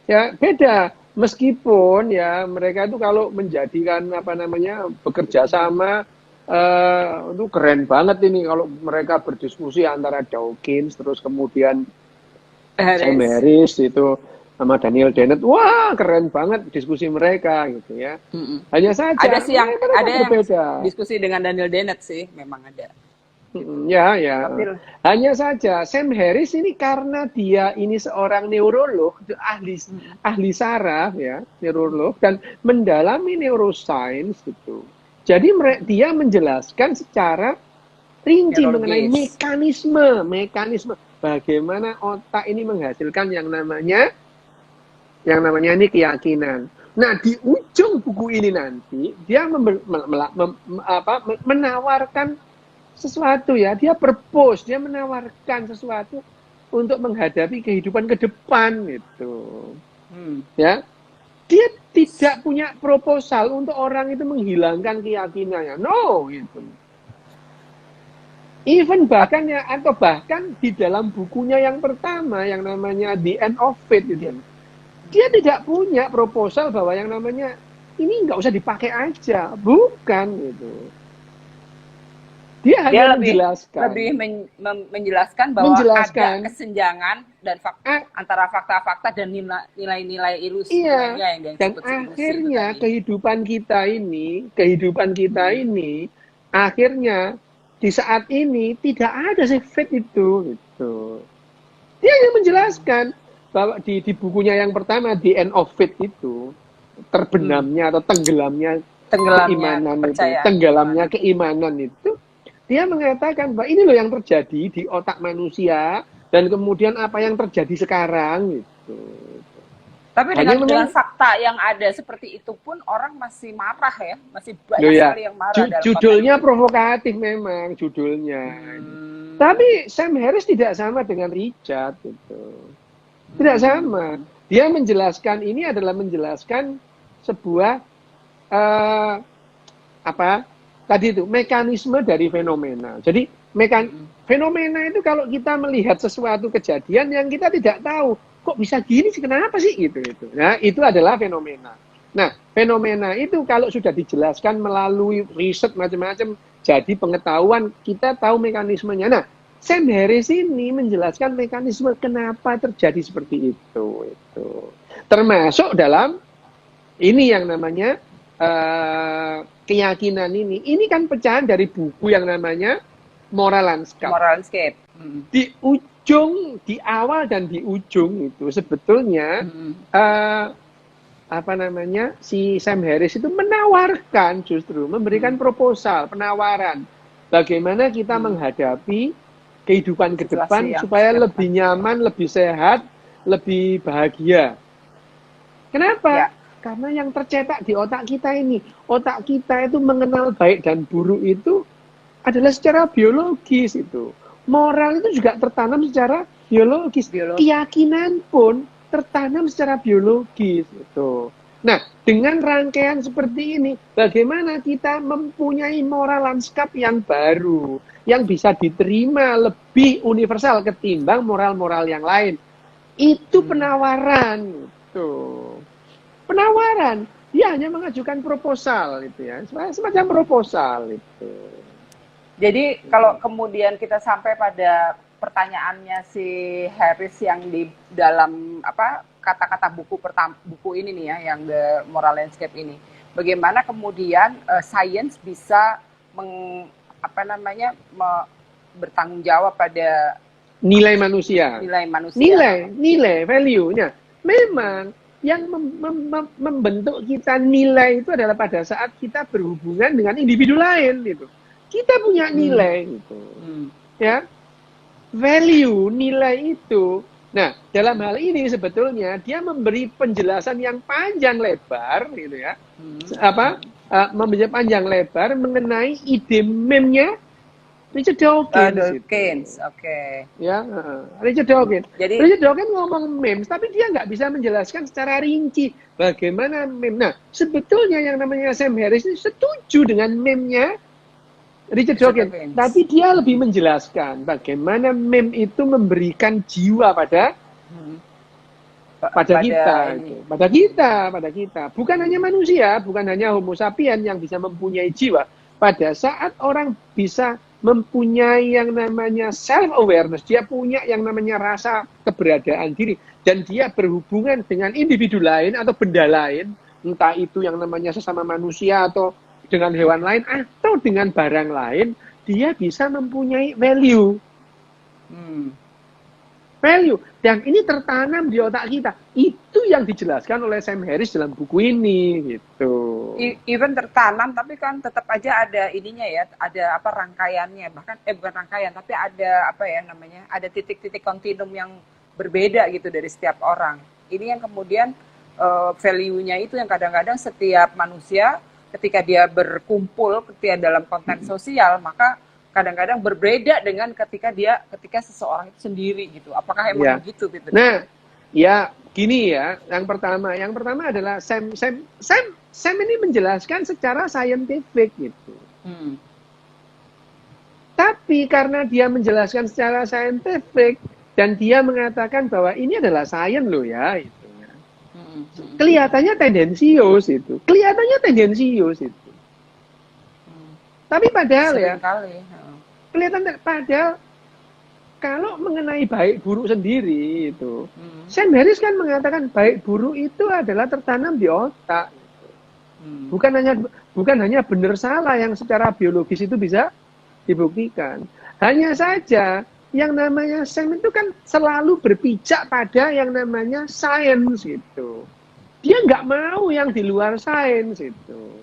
Speaker 2: Ya, beda. Meskipun ya mereka itu kalau menjadikan bekerja sama itu keren banget ini kalau mereka berdiskusi antara Dawkins terus kemudian Sam
Speaker 1: Harris.
Speaker 2: Harris itu sama Daniel Dennett. Wah, keren banget diskusi mereka gitu ya.
Speaker 1: Mm-mm.
Speaker 2: Hanya
Speaker 1: Ada
Speaker 2: saja
Speaker 1: sih yang
Speaker 2: mereka
Speaker 1: ada yang
Speaker 2: berbeda.
Speaker 1: diskusi dengan Daniel Dennett sih, memang ada.
Speaker 2: Ya, ya.
Speaker 1: Tapi
Speaker 2: Hanya saja Sam Harris ini karena dia ini seorang neurolog, ahli saraf ya, neurolog dan mendalami neuroscience gitu. Jadi dia menjelaskan secara rinci mengenai
Speaker 1: neurologis.
Speaker 2: mekanisme bagaimana otak ini menghasilkan yang namanya ini keyakinan. Nah, di ujung buku ini nanti dia menawarkan sesuatu ya, dia propose, dia menawarkan sesuatu untuk menghadapi kehidupan ke depan gitu. Ya. Dia tidak punya proposal untuk orang itu menghilangkan keyakinannya. No, gitu. Even bahkan di dalam bukunya yang pertama yang namanya The End of Faith itu, dia tidak punya proposal bahwa yang namanya ini nggak usah dipakai aja, bukan gitu. Dia hanya
Speaker 1: menjelaskan bahwa ada kesenjangan dan antara fakta-fakta dan nilai-nilai ilusi
Speaker 2: yang dan akhirnya kehidupan kita ini akhirnya di saat ini tidak ada sih faith itu gitu. Dia hanya menjelaskan bahwa di bukunya yang pertama The End of Faith itu terbenamnya atau tenggelamnya keimanan itu dia mengatakan bahwa ini loh yang terjadi di otak manusia dan kemudian apa yang terjadi sekarang gitu.
Speaker 1: Tapi dengan fakta yang ada seperti itu pun orang masih marah ya, masih banyak sekali yang marah.
Speaker 2: Judulnya provokatif memang judulnya. Tapi Sam Harris tidak sama dengan Richard gitu. Tidak sama. Dia menjelaskan ini adalah menjelaskan sebuah tadi itu mekanisme dari fenomena. Jadi fenomena itu kalau kita melihat sesuatu kejadian yang kita tidak tahu, kok bisa gini sih, kenapa sih gitu. Nah, itu adalah fenomena. Nah, fenomena itu kalau sudah dijelaskan melalui riset macam-macam, jadi pengetahuan, kita tahu mekanismenya. Nah, Sam Harris ini menjelaskan mekanisme kenapa terjadi seperti itu. Termasuk dalam ini yang namanya keyakinan ini. Ini kan pecahan dari buku yang namanya Moral Landscape. Di awal dan di ujung itu sebetulnya si Sam Harris itu menawarkan, justru memberikan proposal, penawaran bagaimana kita menghadapi kehidupan ke depan supaya lebih nyaman, lebih sehat, lebih bahagia. Kenapa? Karena yang tercetak di otak kita itu mengenal baik dan buruk itu adalah secara biologis itu. Moral itu juga tertanam secara biologis. Keyakinan pun tertanam secara biologis itu. Nah, dengan rangkaian seperti ini, bagaimana kita mempunyai moral landscape yang baru, yang bisa diterima lebih universal ketimbang moral-moral yang lain. Itu penawaran. Penawaran. Dia hanya mengajukan proposal itu ya, semacam proposal itu.
Speaker 1: Jadi kalau kemudian kita sampai pada pertanyaannya si Harris yang di dalam kata-kata buku ini nih ya, yang The Moral Landscape ini, bagaimana kemudian sains bisa bertanggung jawab pada
Speaker 2: nilai manusia, nilai value-nya. Memang yang membentuk kita nilai itu adalah pada saat kita berhubungan dengan individu lain gitu. Kita punya nilai gitu. Ya. Value, nilai itu. Nah, dalam hal ini sebetulnya dia memberi penjelasan yang panjang lebar gitu ya. Memberi panjang lebar mengenai ide meme-nya Richard Dawkins. Ya, Richard Dawkins. Richard Dawkins ngomong memes, tapi dia nggak bisa menjelaskan secara rinci bagaimana meme. Nah, sebetulnya yang namanya Sam Harris ini setuju dengan meme-nya Richard Dawkins, tapi dia lebih menjelaskan bagaimana meme itu memberikan jiwa pada kita. Bukan hanya manusia, bukan hanya Homo sapien yang bisa mempunyai jiwa, pada saat orang bisa mempunyai yang namanya self awareness, dia punya yang namanya rasa keberadaan diri, dan dia berhubungan dengan individu lain atau benda lain, entah itu yang namanya sesama manusia atau dengan hewan lain atau dengan barang lain, dia bisa mempunyai value.
Speaker 1: Hmm.
Speaker 2: Value. Dan ini tertanam di otak kita. Itu yang dijelaskan oleh Sam Harris dalam buku ini, gitu.
Speaker 1: Even tertanam, tapi kan tetap aja ada ininya ya, ada apa rangkaiannya, bahkan bukan rangkaian, tapi ada apa ya namanya, ada titik-titik kontinum yang berbeda gitu dari setiap orang. Ini yang kemudian value-nya itu yang kadang-kadang setiap manusia ketika dia berkumpul, ketika dalam konten sosial, maka kadang-kadang berbeda dengan ketika seseorang itu sendiri gitu. Apakah emang
Speaker 2: Ya.
Speaker 1: begitu gitu?
Speaker 2: Nah, ya gini ya. Yang pertama adalah Sam ini menjelaskan secara saintifik gitu. Tapi karena dia menjelaskan secara saintifik dan dia mengatakan bahwa ini adalah sains loh ya, itu. Kelihatannya tendensius itu. Tapi padahal ya, kelihatan padahal kalau mengenai baik buruk sendiri itu, Sam Harris kan mengatakan baik buruk itu adalah tertanam di otak. Bukan hanya benar salah yang secara biologis itu bisa dibuktikan. Hanya saja yang namanya Sam itu kan selalu berpijak pada yang namanya sains gitu. Dia nggak mau yang di luar sains itu.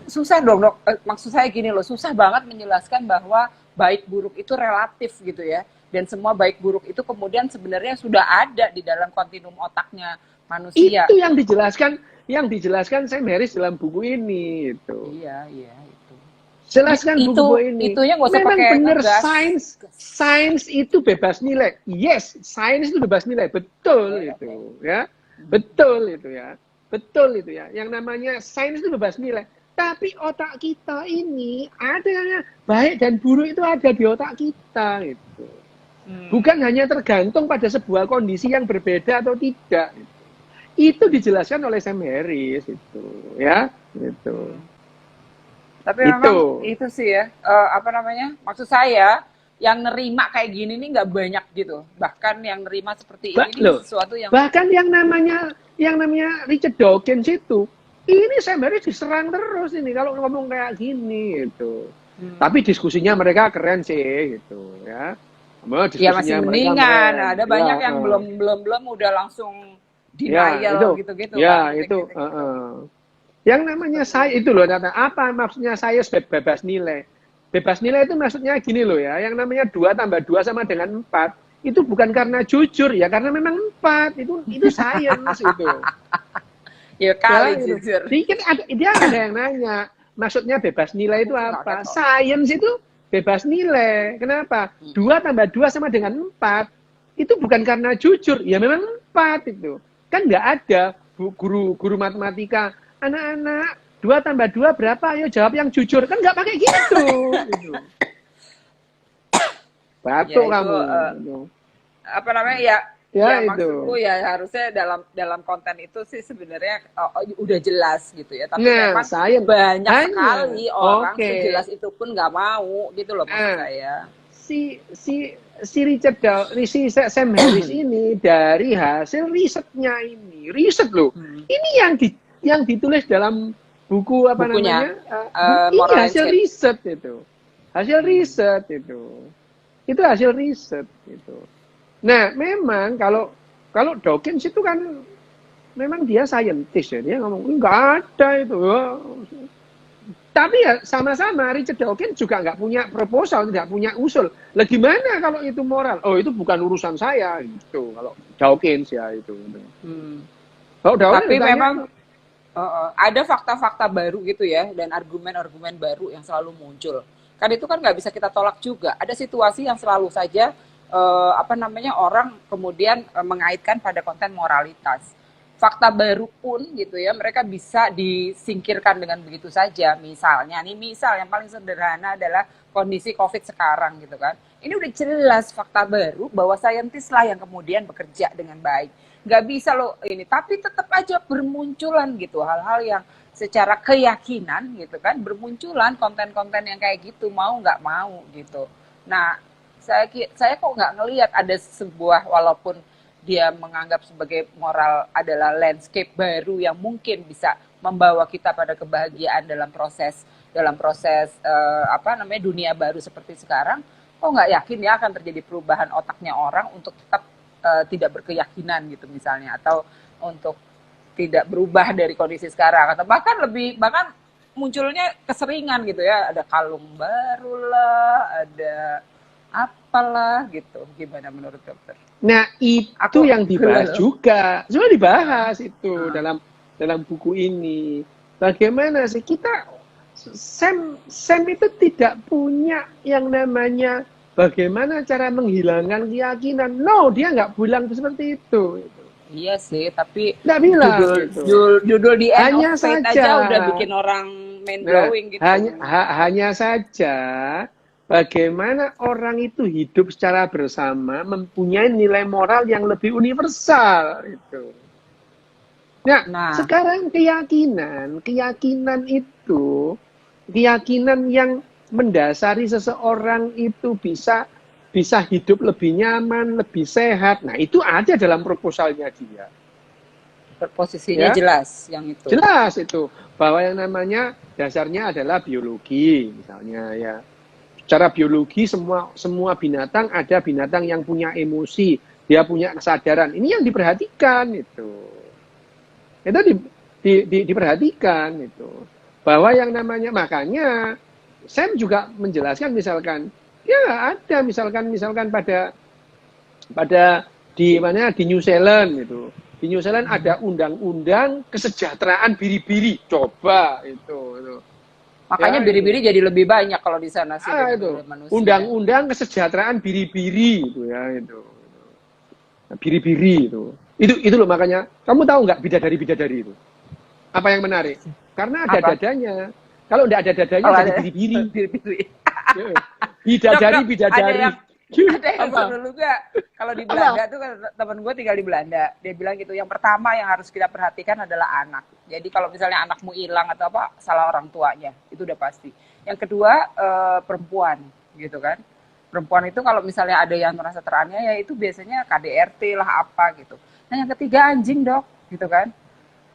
Speaker 1: Susah dong dok, maksud saya gini loh, susah banget menjelaskan bahwa baik buruk itu relatif gitu ya, dan semua baik buruk itu kemudian sebenarnya sudah ada di dalam kontinum otaknya manusia.
Speaker 2: Itu yang dijelaskan Sam Harris dalam buku ini itu.
Speaker 1: Iya itu.
Speaker 2: Jelaskan buku ini.
Speaker 1: Itunya nggak usah
Speaker 2: memang
Speaker 1: pakai
Speaker 2: benar
Speaker 1: ngegas.
Speaker 2: sains itu bebas nilai. Yes, sains itu bebas nilai, betul itu ya. Betul itu ya. Yang namanya sains itu bebas nilai. Tapi otak kita ini ada baik dan buruk itu ada di otak kita gitu. Bukan hanya tergantung pada sebuah kondisi yang berbeda atau tidak. Itu dijelaskan oleh Sam Harris itu, ya, gitu.
Speaker 1: Tapi memang itu sih ya, apa namanya? Maksud saya yang nerima kayak gini nih nggak banyak gitu. Bahkan yang nerima seperti ini sesuatu yang
Speaker 2: bahkan yang namanya Richard Dawkins itu. Ini Sam Harris diserang terus ini kalau ngomong kayak gini gitu. Tapi diskusinya mereka keren sih gitu ya.
Speaker 1: Ya masih mendingan. Ada banyak yang belum udah langsung denial gitu-gitu.
Speaker 2: Ya kan, itu. Yang namanya saya itu loh, apa maksudnya saya bebas nilai? Bebas nilai itu maksudnya gini loh ya. Yang namanya 2 tambah 2 sama dengan 4 itu bukan karena jujur ya, karena memang 4 itu sains itu.
Speaker 1: Ya kali jujur.
Speaker 2: Dia ada yang nanya, maksudnya bebas nilai itu apa? Sains itu bebas nilai. Kenapa? 2 tambah 2 sama dengan 4. Itu bukan karena jujur. Ya memang 4 itu. Kan nggak ada guru matematika. Anak-anak, 2 tambah 2 berapa? Ayo jawab yang jujur. Kan nggak pakai gitu. Batuk ya, kamu.
Speaker 1: Apa namanya ya maksudku ya harusnya dalam konten itu sih sebenarnya udah jelas gitu ya, tapi memang banyak sekali orang sejelas itu pun nggak mau gitu loh maksud saya.
Speaker 2: Si Sam Harris ini dari hasil risetnya ini, riset loh. Ini yang ditulis dalam buku apa namanya? Ini hasil riset itu. Itu hasil riset gitu. Nah, memang kalau Dawkins itu kan memang dia saintis ya, dia ngomong nggak ada itu. Tapi ya sama-sama Richard Dawkins juga nggak punya proposal, tidak punya usul. Lah gimana kalau itu moral? Oh itu bukan urusan saya gitu. Kalau Dawkins ya itu.
Speaker 1: Tapi memang ada fakta-fakta baru gitu ya, dan argumen-argumen baru yang selalu muncul. Kan itu kan nggak bisa kita tolak juga. Ada situasi yang selalu saja orang kemudian mengaitkan pada konten moralitas. Fakta baru pun gitu ya, mereka bisa disingkirkan dengan begitu saja. Misalnya misal yang paling sederhana adalah kondisi COVID sekarang gitu kan. Ini udah jelas fakta baru bahwa saintis lah yang kemudian bekerja dengan baik. Nggak bisa loh ini, tapi tetap aja bermunculan gitu hal-hal yang secara keyakinan gitu kan bermunculan konten-konten yang kayak gitu, mau nggak mau gitu. Nah, saya kok nggak ngelihat ada sebuah, walaupun dia menganggap sebagai moral adalah landscape baru yang mungkin bisa membawa kita pada kebahagiaan dalam proses apa namanya dunia baru seperti sekarang. Kok nggak yakin ya akan terjadi perubahan otaknya orang untuk tetap tidak berkeyakinan gitu misalnya, atau untuk tidak berubah dari kondisi sekarang, atau bahkan munculnya keseringan gitu ya, ada kalung baru lah, ada apalah gitu. Gimana menurut dokter?
Speaker 2: Nah, itu
Speaker 1: Aku
Speaker 2: yang dibahas juga. Semua dibahas itu dalam buku ini. Bagaimana sih kita Sam itu tidak punya yang namanya bagaimana cara menghilangkan keyakinan. No, dia nggak bilang seperti itu.
Speaker 1: iya sih, tapi
Speaker 2: Nggak bilang
Speaker 1: judul
Speaker 2: gitu.
Speaker 1: judul di End
Speaker 2: Hanya
Speaker 1: of Fate
Speaker 2: saja,
Speaker 1: aja udah bikin orang mind
Speaker 2: nah,
Speaker 1: blowing gitu.
Speaker 2: hanya saja bagaimana orang itu hidup secara bersama mempunyai nilai moral yang lebih universal itu. Nah,
Speaker 1: Nah,
Speaker 2: sekarang keyakinan itu keyakinan yang mendasari seseorang itu bisa hidup lebih nyaman, lebih sehat. Nah, itu ada dalam proposalnya dia.
Speaker 1: posisinya
Speaker 2: Ya,
Speaker 1: jelas yang itu.
Speaker 2: jelas itu bahwa yang namanya dasarnya adalah biologi misalnya ya. Secara biologi semua binatang ada binatang yang punya emosi, dia punya kesadaran. Ini yang diperhatikan itu. Itu diperhatikan itu. Bahwa yang namanya makanya Sam juga menjelaskan misalkan ya ada misalkan pada di New Zealand gitu. Di New Zealand ada undang-undang kesejahteraan biri-biri. Coba itu.
Speaker 1: Makanya
Speaker 2: Ya,
Speaker 1: biri-biri jadi lebih banyak kalau di sana sih
Speaker 2: itu
Speaker 1: daripada manusia.
Speaker 2: undang-undang kesejahteraan biri-biri itu ya itu. Biri-biri itu loh, makanya kamu tahu nggak bidadari itu apa yang menarik, karena ada
Speaker 1: Apa?
Speaker 2: dadanya. Kalau nggak ada dadanya
Speaker 1: Kalau
Speaker 2: jadi
Speaker 1: ada
Speaker 2: biri-biri.
Speaker 1: biri-biri.
Speaker 2: Ya. Bidadari
Speaker 1: Ada yang
Speaker 2: apa
Speaker 1: seru juga. Kalau di Belanda tuh temen gue tinggal di Belanda, dia bilang gitu, yang pertama yang harus kita perhatikan adalah anak. Jadi kalau misalnya anakmu hilang atau apa, salah orang tuanya, itu udah pasti. Yang kedua perempuan gitu kan. Perempuan itu kalau misalnya ada yang merasa teraniaya, itu biasanya KDRT lah apa gitu. Nah yang ketiga anjing, Dok, gitu kan.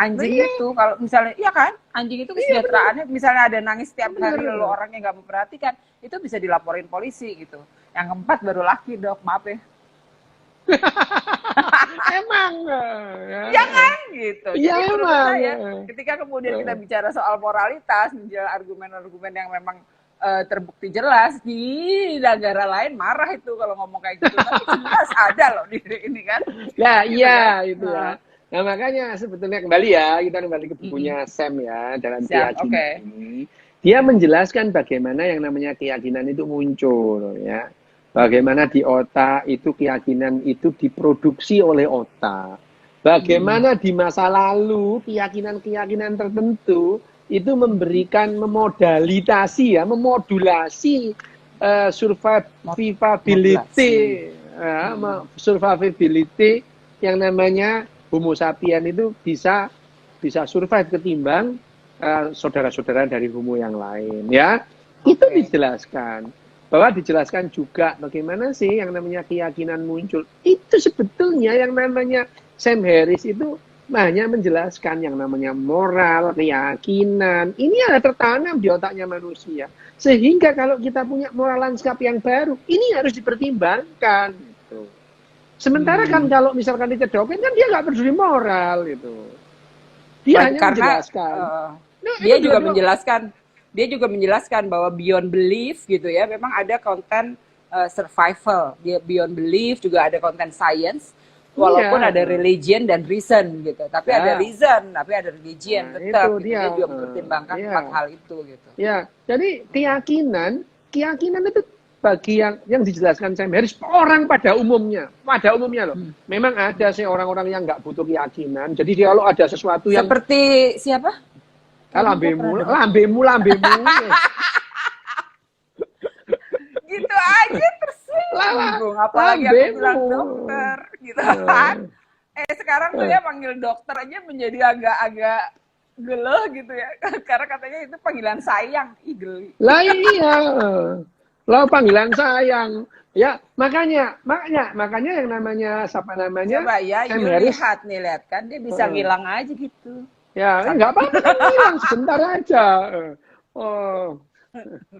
Speaker 1: Anjing
Speaker 2: iya,
Speaker 1: itu kalau misalnya, iya kan, anjing itu kesejahteraannya, misalnya ada nangis setiap hari lalu
Speaker 2: bener.
Speaker 1: orangnya nggak memperhatikan, itu bisa dilaporin polisi gitu. Yang keempat baru laki, Dok, maaf ya.
Speaker 2: Emang
Speaker 1: Ya kan gitu.
Speaker 2: ya
Speaker 1: Jadi menurut
Speaker 2: emang
Speaker 1: saya ketika kemudian kita bicara soal moralitas, menjual argumen-argumen yang memang terbukti jelas, di negara lain marah itu kalau ngomong kayak gitu. Tapi jelas ada loh di ini kan.
Speaker 2: ya
Speaker 1: Gitu
Speaker 2: iya
Speaker 1: kan.
Speaker 2: itu ya. Nah makanya sebetulnya kita kembali ke bukunya Sam ya, dalam
Speaker 1: Siap,
Speaker 2: keyakinan
Speaker 1: oke.
Speaker 2: ini dia menjelaskan bagaimana yang namanya keyakinan itu muncul ya. Bagaimana di otak itu keyakinan itu diproduksi oleh otak. Bagaimana di masa lalu keyakinan-keyakinan tertentu itu memberikan memodulasi survivability, survivability yang namanya Homo sapien itu bisa survive ketimbang saudara-saudara dari Homo yang lain ya. Itu dijelaskan. Bahwa dijelaskan juga bagaimana sih yang namanya keyakinan muncul. Itu sebetulnya yang namanya Sam Harris itu hanya menjelaskan yang namanya moral, keyakinan. Ini ada tertanam di otaknya manusia. Sehingga kalau kita punya moral landscape yang baru, ini harus dipertimbangkan. Gitu. Sementara kan kalau misalkan dicedopin kan dia nggak peduli moral itu. Dia hanya menjelaskan.
Speaker 1: Dia juga menjelaskan bahwa beyond belief gitu ya, memang ada konten survival. Dia beyond belief juga ada konten science, walaupun ada religion dan reason gitu. Tapi ada reason, tapi ada religion tetap. Gitu. Dia juga mempertimbangkan 4 hal itu gitu.
Speaker 2: Ya, jadi keyakinan itu bagi yang dijelaskan Sam Harris orang pada umumnya loh. Memang ada sih orang-orang yang nggak butuh keyakinan. Jadi dia kalau ada sesuatu yang
Speaker 1: seperti siapa?
Speaker 2: Lambemu.
Speaker 1: Gitu aja tersinggung. Apalagi aku bilang dokter, gitu kan. Sekarang tuh ya panggil dokter aja menjadi agak-agak Geloh gitu ya. Karena katanya itu panggilan sayang, geli.
Speaker 2: Lah iya, lah panggilan sayang. Ya, makanya yang namanya siapa namanya
Speaker 1: Coba ya,
Speaker 2: Sam
Speaker 1: you
Speaker 2: Harris.
Speaker 1: lihat nih, lihat kan dia bisa ngilang aja gitu.
Speaker 2: Ya, nggak
Speaker 1: Cantik.
Speaker 2: apa-apa kan hilang sebentar aja. Oh,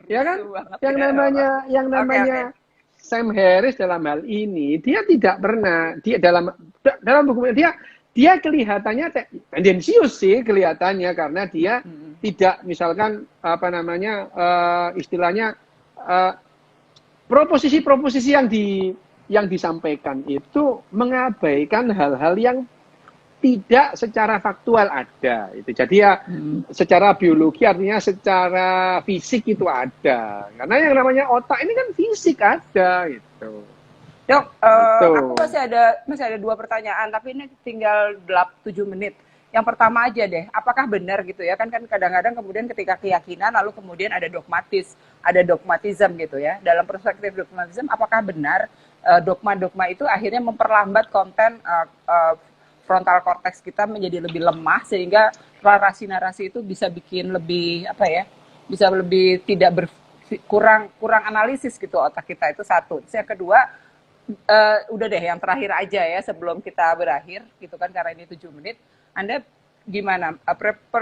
Speaker 2: ya kan?
Speaker 1: Rusuh banget ya.
Speaker 2: Yang
Speaker 1: Oke, oke.
Speaker 2: namanya Sam Harris dalam hal ini dia tidak pernah dia dalam buku dia kelihatannya tendensius sih kelihatannya karena dia
Speaker 1: Mm-mm.
Speaker 2: tidak misalkan apa namanya istilahnya eh, proposisi-proposisi yang disampaikan itu mengabaikan hal-hal yang tidak secara faktual ada itu. Jadi ya
Speaker 1: Mm-mm.
Speaker 2: secara biologi artinya secara fisik itu ada. Karena yang namanya otak ini kan fisik ada gitu.
Speaker 1: Dok,
Speaker 2: Itu.
Speaker 1: aku masih ada dua pertanyaan, tapi ini tinggal 7 menit. Yang pertama aja deh, apakah benar gitu ya? Kan kadang-kadang kemudian ketika keyakinan lalu kemudian ada dogmatism gitu ya. Dalam perspektif dogmatism, apakah benar dogma-dogma itu akhirnya memperlambat konten frontal cortex kita menjadi lebih lemah sehingga narasi-narasi itu bisa bikin lebih apa ya? Bisa lebih tidak kurang analisis gitu otak kita itu satu. Terus yang kedua, udah deh yang terakhir aja ya sebelum kita berakhir gitu kan karena ini 7 menit. Anda gimana?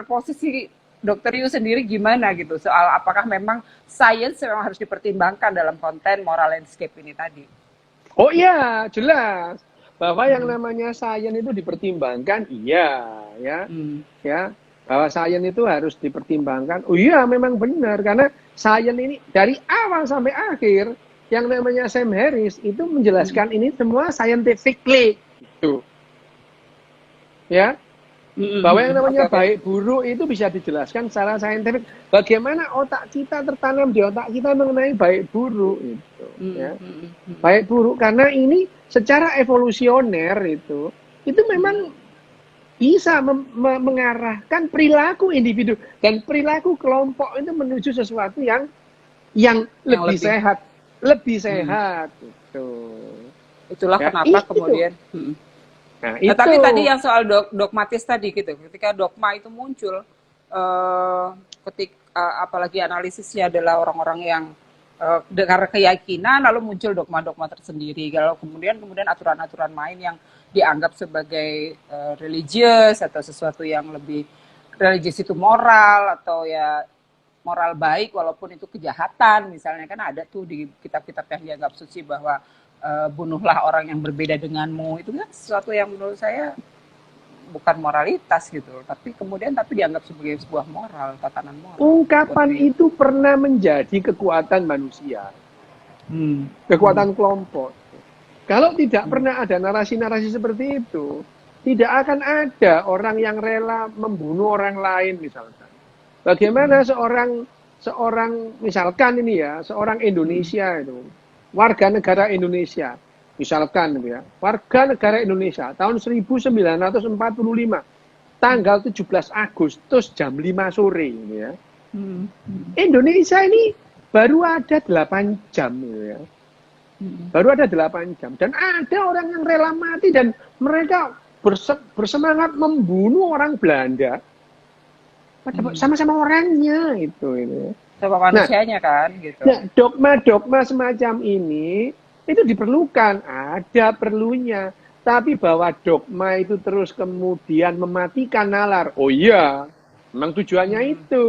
Speaker 1: Posisi Dokter Yu sendiri gimana gitu soal apakah memang sains memang harus dipertimbangkan dalam konten moral landscape ini tadi?
Speaker 2: Oh iya, jelas bahwa yang
Speaker 1: Hmm.
Speaker 2: namanya sains itu dipertimbangkan, iya, ya,
Speaker 1: Hmm.
Speaker 2: ya, bahwa sains itu harus dipertimbangkan. Oh iya, memang benar karena sains ini dari awal sampai akhir yang namanya Sam Harris itu
Speaker 1: Hmm.
Speaker 2: menjelaskan ini semua scientifically, gitu, ya. Bahwa yang
Speaker 1: Oke,
Speaker 2: namanya
Speaker 1: oke.
Speaker 2: baik buruk itu bisa dijelaskan secara saintifik. Bagaimana otak kita tertanam di otak kita mengenai baik buruk itu,
Speaker 1: Hmm.
Speaker 2: ya.
Speaker 1: Hmm. Hmm.
Speaker 2: Baik buruk karena ini secara evolusioner itu
Speaker 1: Hmm.
Speaker 2: memang bisa mengarahkan perilaku individu dan perilaku kelompok itu menuju sesuatu yang
Speaker 1: Yang
Speaker 2: lebih
Speaker 1: lebih.
Speaker 2: sehat,
Speaker 1: Hmm.
Speaker 2: gitu.
Speaker 1: Itulah
Speaker 2: Ya,
Speaker 1: kenapa
Speaker 2: itu.
Speaker 1: kemudian. Hmm.
Speaker 2: Nah,
Speaker 1: Nah,
Speaker 2: itu.
Speaker 1: tapi tadi yang soal dogmatis tadi gitu, ketika dogma itu muncul, eh apalagi analisisnya adalah orang-orang yang karena keyakinan lalu muncul dogma-dogma tersendiri. Kalau kemudian aturan-aturan main yang dianggap sebagai religius atau sesuatu yang lebih religius itu moral atau ya moral baik walaupun itu kejahatan misalnya kan ada tuh di kitab-kitab yang dianggap suci bahwa bunuhlah orang yang berbeda denganmu itu kan sesuatu yang menurut saya bukan moralitas gitu tapi dianggap sebagai sebuah moral tatanan moral
Speaker 2: Ungkapan
Speaker 1: seperti
Speaker 2: itu pernah menjadi kekuatan manusia,
Speaker 1: hmm. Hmm.
Speaker 2: kekuatan kelompok. Kalau tidak
Speaker 1: Hmm.
Speaker 2: pernah ada narasi-narasi seperti itu, tidak akan ada orang yang rela membunuh orang lain misalkan. Bagaimana seorang seorang misalkan ini ya, seorang
Speaker 1: Hmm.
Speaker 2: Indonesia itu, warga negara Indonesia, misalkan gitu ya, warga negara Indonesia tahun 1945, tanggal 17 Agustus jam 5 sore gitu ya.
Speaker 1: Hmm. Hmm.
Speaker 2: Indonesia ini baru ada 8 jam gitu ya.
Speaker 1: Hmm.
Speaker 2: Baru ada 8 jam dan ada orang yang rela mati dan mereka bersemangat membunuh orang Belanda
Speaker 1: Hmm.
Speaker 2: sama-sama orangnya itu.
Speaker 1: Coba
Speaker 2: Nah,
Speaker 1: manusianya kan gitu
Speaker 2: nah dogma-dogma semacam ini itu diperlukan, ada perlunya. Tapi bahwa dogma itu terus kemudian mematikan nalar. Oh iya, memang tujuannya
Speaker 1: hmm.
Speaker 2: itu.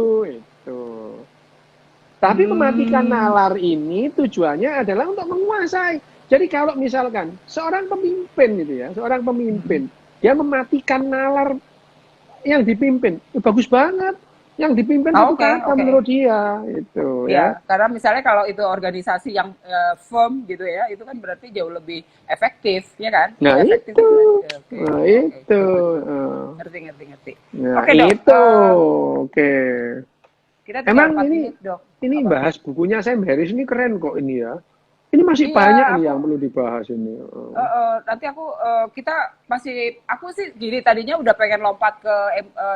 Speaker 2: Tapi mematikan
Speaker 1: Hmm.
Speaker 2: nalar ini tujuannya adalah untuk menguasai. Jadi kalau misalkan seorang pemimpin gitu ya, seorang
Speaker 1: Hmm.
Speaker 2: pemimpin, dia mematikan nalar yang dipimpin, itu bagus banget. Yang dipimpin itu
Speaker 1: Oke,
Speaker 2: kata
Speaker 1: oke.
Speaker 2: menurut dia, itu ya.
Speaker 1: Ya, karena misalnya kalau itu organisasi yang firm gitu ya, itu kan berarti jauh lebih efektif, ya kan?
Speaker 2: Nah
Speaker 1: Lebih efektif
Speaker 2: itu,
Speaker 1: itu. Ya, oke,
Speaker 2: nah
Speaker 1: oke,
Speaker 2: itu,
Speaker 1: good, good.
Speaker 2: eh.
Speaker 1: Ngerti, ngerti, ngerti.
Speaker 2: Nah
Speaker 1: Oke dok,
Speaker 2: itu, oke.
Speaker 1: kita tinggal
Speaker 2: Emang
Speaker 1: 4 menit dok.
Speaker 2: ini
Speaker 1: Apa?
Speaker 2: bahas bukunya Sam Harris ini keren kok ini ya. Ini masih
Speaker 1: Iya,
Speaker 2: banyak nih
Speaker 1: aku
Speaker 2: yang perlu dibahas ini.
Speaker 1: nanti aku sih gini tadinya udah pengen lompat ke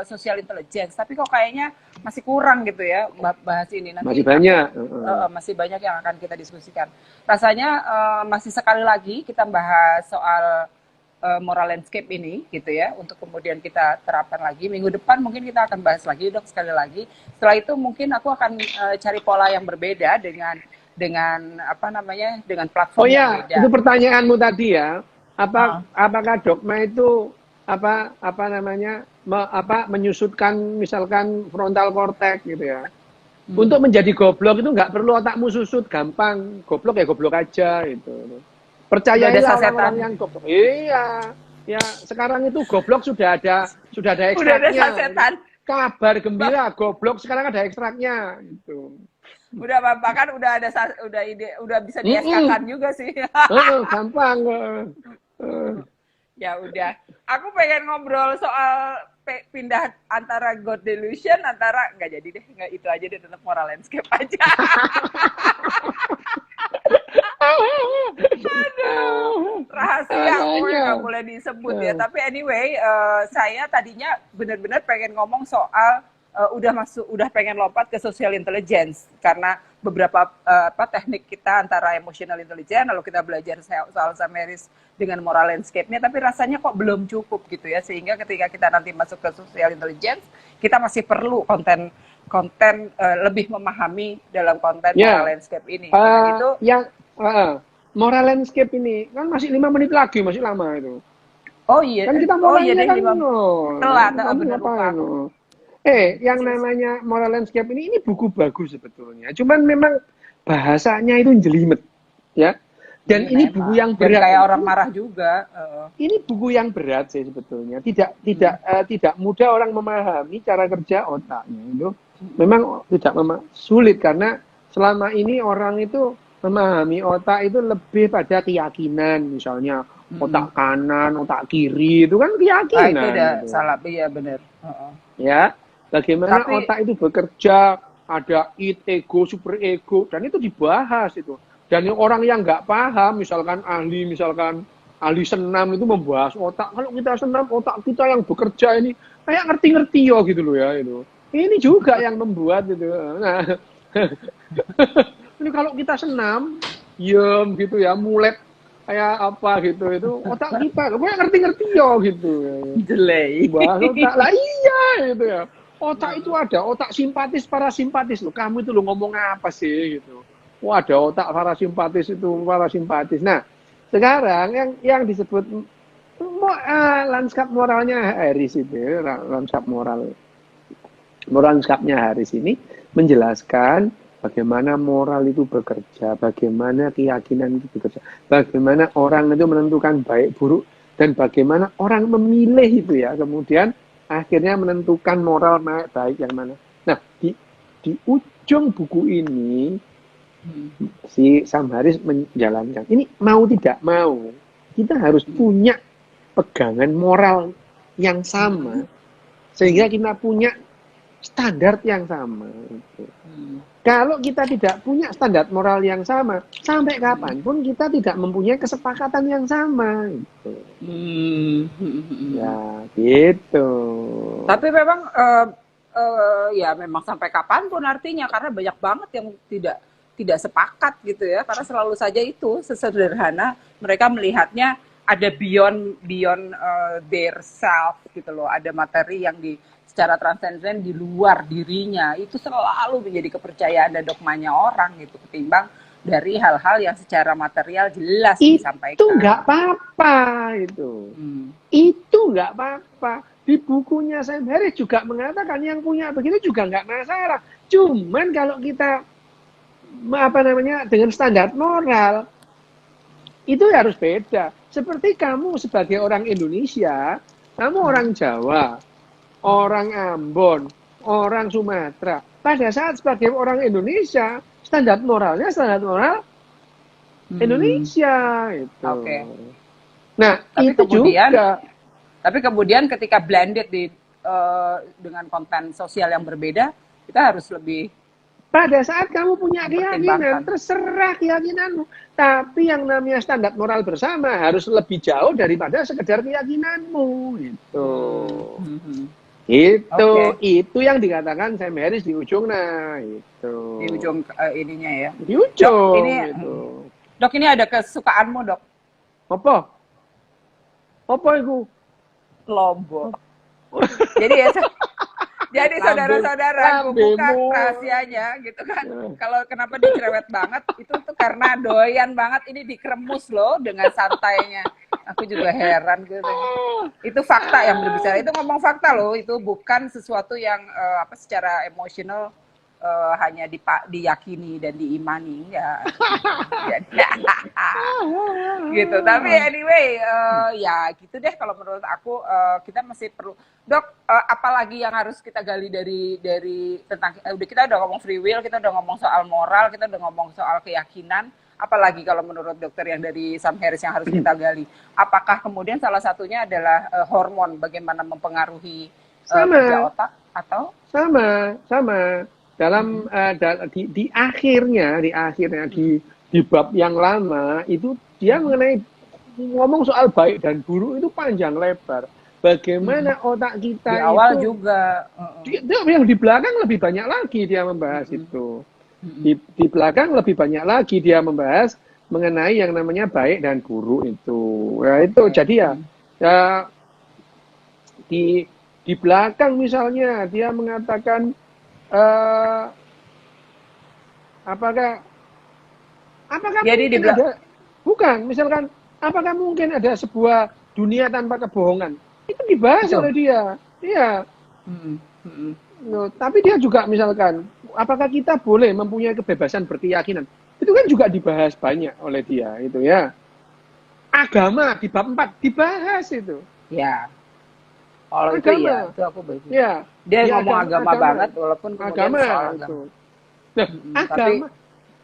Speaker 1: social intelligence, tapi kok kayaknya masih kurang gitu ya bahas ini.
Speaker 2: Masih
Speaker 1: Nanti
Speaker 2: banyak.
Speaker 1: masih banyak yang akan kita diskusikan. Rasanya masih sekali lagi kita bahas soal moral landscape ini gitu ya, untuk kemudian kita terapkan lagi. Minggu depan mungkin kita akan bahas lagi Dok sekali lagi. Setelah itu mungkin aku akan cari pola yang berbeda dengan apa namanya, dengan
Speaker 2: Oh
Speaker 1: platform yang
Speaker 2: ya,
Speaker 1: beda.
Speaker 2: itu pertanyaanmu tadi ya.
Speaker 1: Ah,
Speaker 2: Apakah dogma itu apa namanya menyusutkan misalkan frontal cortex gitu ya? Untuk menjadi goblok itu nggak perlu otakmu susut, gampang. Goblok ya goblok aja itu.
Speaker 1: udah ada
Speaker 2: Percayailah orang-orang
Speaker 1: sasetan,
Speaker 2: yang goblok. Iya, ya sekarang itu goblok sudah ada
Speaker 1: udah ada
Speaker 2: ekstraknya.
Speaker 1: sasetan.
Speaker 2: Kabar
Speaker 1: Bang,
Speaker 2: gembira, goblok sekarang ada ekstraknya gitu.
Speaker 1: udah bahkan udah bisa di SK kan juga sih.
Speaker 2: Gampang.
Speaker 1: Ya udah. Aku pengen ngobrol soal pindah antara God Delusion antara nggak jadi deh, nggak itu aja deh, tetap moral landscape aja. Rahasia pokoknya
Speaker 2: Makanya.
Speaker 1: nggak boleh disebut ya. Tapi anyway, saya tadinya benar-benar pengen ngomong soal udah pengen lompat ke social intelligence karena beberapa teknik kita antara emotional intelligence, lalu kita belajar soal Samaris dengan moral landscape-nya, tapi rasanya kok belum cukup gitu ya, sehingga ketika kita nanti masuk ke social intelligence, kita masih perlu konten lebih memahami dalam konten moral
Speaker 2: Ya,
Speaker 1: landscape ini. Karena itu,
Speaker 2: yang moral landscape ini kan masih 5 menit lagi, masih lama itu. Kan kita
Speaker 1: oh iya
Speaker 2: mulainya
Speaker 1: deh,
Speaker 2: kan,
Speaker 1: telat,
Speaker 2: kamu
Speaker 1: bener lupa
Speaker 2: ngapain?
Speaker 1: aku.
Speaker 2: Yang namanya moral landscape ini buku bagus sebetulnya. Cuman memang bahasanya itu jelimet, ya. Dan
Speaker 1: Iya
Speaker 2: ini buku
Speaker 1: memang.
Speaker 2: yang
Speaker 1: Dan
Speaker 2: berat.
Speaker 1: kayak orang marah juga.
Speaker 2: Ini buku yang berat sih sebetulnya. Tidak mudah orang memahami cara kerja otaknya itu. Memang tidak sulit karena selama ini orang itu memahami otak itu lebih pada keyakinan, misalnya otak kanan, otak kiri itu kan
Speaker 1: Ah itu
Speaker 2: keyakinan
Speaker 1: udah
Speaker 2: gitu.
Speaker 1: salah, iya bener.
Speaker 2: Ya, bagaimana
Speaker 1: Tapi
Speaker 2: otak itu bekerja, ada ego, super ego, dan itu dibahas itu. Dan orang yang nggak paham, misalkan ahli senam itu membahas otak. Kalau kita senam, otak kita yang bekerja ini kayak ngerti-ngerti yo gitu loh ya itu. Ini juga yang membuat itu. Nah, ini kalau kita senam, gitu ya, mulet kayak apa gitu itu otak kita, kayak ngerti-ngerti yo gitu.
Speaker 1: delay.
Speaker 2: Bahas otak lah iya gitu ya. Otak itu ada otak simpatis, parasimpatis loh. Kamu itu lo ngomong apa sih gitu. Wah, ada otak parasimpatis. Nah, sekarang yang disebut lanskap moralnya Harris itu, lanskapnya Harris ini menjelaskan bagaimana moral itu bekerja, bagaimana keyakinan itu bekerja, bagaimana orang itu menentukan baik buruk, dan bagaimana orang memilih itu ya, kemudian akhirnya menentukan moral baik yang mana. Nah, di ujung buku ini si Sam Harris menjalankan. Ini mau tidak mau, kita harus punya pegangan moral yang sama, sehingga kita punya standar yang sama. Kalau kita tidak punya standar moral yang sama, sampai kapanpun kita tidak mempunyai kesepakatan yang sama. Gitu. Ya, gitu.
Speaker 1: Tapi memang ya memang sampai kapanpun artinya, karena banyak banget yang tidak sepakat gitu ya, karena selalu saja itu sesederhana mereka melihatnya ada beyond their self gitu loh, ada materi yang secara transenden di luar dirinya, itu selalu menjadi kepercayaan dan dogmanya orang gitu, ketimbang dari hal-hal yang secara material jelas disampaikan.
Speaker 2: Itu nggak apa-apa itu. Itu nggak apa-apa. Di bukunya Sam Harris juga mengatakan yang punya begitu juga nggak masalah. Cuman kalau kita dengan standar moral itu harus beda. Seperti kamu sebagai orang Indonesia, kamu orang Jawa, orang Ambon, orang Sumatera. Pada saat sebagai orang Indonesia, standar moral Indonesia itu.
Speaker 1: Oke.
Speaker 2: Nah,
Speaker 1: tapi
Speaker 2: itu juga.
Speaker 1: Tapi kemudian ketika blended dengan konten sosial yang berbeda, kita harus lebih.
Speaker 2: Pada saat kamu punya keyakinan, terserah keyakinanmu. Tapi yang namanya standar moral bersama harus lebih jauh daripada sekedar keyakinanmu. Gitu. Itu yang dikatakan Sam Harris di ujung, itu.
Speaker 1: Di ujung ininya ya.
Speaker 2: Di ujung.
Speaker 1: Dok, ini ada kesukaanmu, Dok.
Speaker 2: Apa? Apa itu?
Speaker 1: Lombok. Jadi ya, jadi
Speaker 2: Lambem,
Speaker 1: saudara-saudara, aku buka
Speaker 2: lambemu.
Speaker 1: rahasianya gitu kan.
Speaker 2: Ya.
Speaker 1: Kalau kenapa dia cerewet banget, itu tuh karena doyan banget ini dikeremus loh dengan santainya. Aku juga heran gitu. Itu fakta yang berbicara. Itu ngomong fakta loh. Itu bukan sesuatu yang apa secara emosional hanya diyakini dan diimani enggak gitu. Jadi, gitu. Tapi anyway, ya gitu deh kalau menurut aku kita masih perlu Dok, apalagi yang harus kita gali dari tentang kita udah ngomong free will, kita udah ngomong soal moral, kita udah ngomong soal keyakinan, apalagi kalau menurut dokter yang dari Sam Harris yang harus kita gali. Apakah kemudian salah satunya adalah hormon bagaimana mempengaruhi kerja
Speaker 2: Sama,
Speaker 1: otak atau
Speaker 2: sama. Dalam di akhirnya di bab yang lama itu dia mengenai ngomong soal baik dan buruk itu panjang lebar. Bagaimana otak
Speaker 1: di
Speaker 2: kita
Speaker 1: awal
Speaker 2: itu
Speaker 1: juga
Speaker 2: yang di belakang lebih banyak lagi dia membahas itu. Di belakang lebih banyak lagi dia membahas mengenai yang namanya baik dan buruk itu. Ya itu jadi ya di belakang misalnya dia mengatakan eh, apakah apakah
Speaker 1: jadi di
Speaker 2: mungkin ada bukan misalkan apakah mungkin ada sebuah dunia tanpa kebohongan itu dibahas
Speaker 1: itu
Speaker 2: oleh dia. Iya. No, tapi dia juga misalkan, apakah kita boleh mempunyai kebebasan berkeyakinan? Itu kan juga dibahas banyak oleh dia, itu ya. Agama di bab 4 dibahas itu.
Speaker 1: ya kalau itu iya
Speaker 2: Agama,
Speaker 1: itu aku begitu
Speaker 2: ya.
Speaker 1: dia
Speaker 2: Di
Speaker 1: ngomong
Speaker 2: agama,
Speaker 1: agama
Speaker 2: agama,
Speaker 1: banget walaupun kemudian
Speaker 2: agama
Speaker 1: soal
Speaker 2: itu.
Speaker 1: agama.
Speaker 2: Nah,
Speaker 1: Tapi
Speaker 2: agama,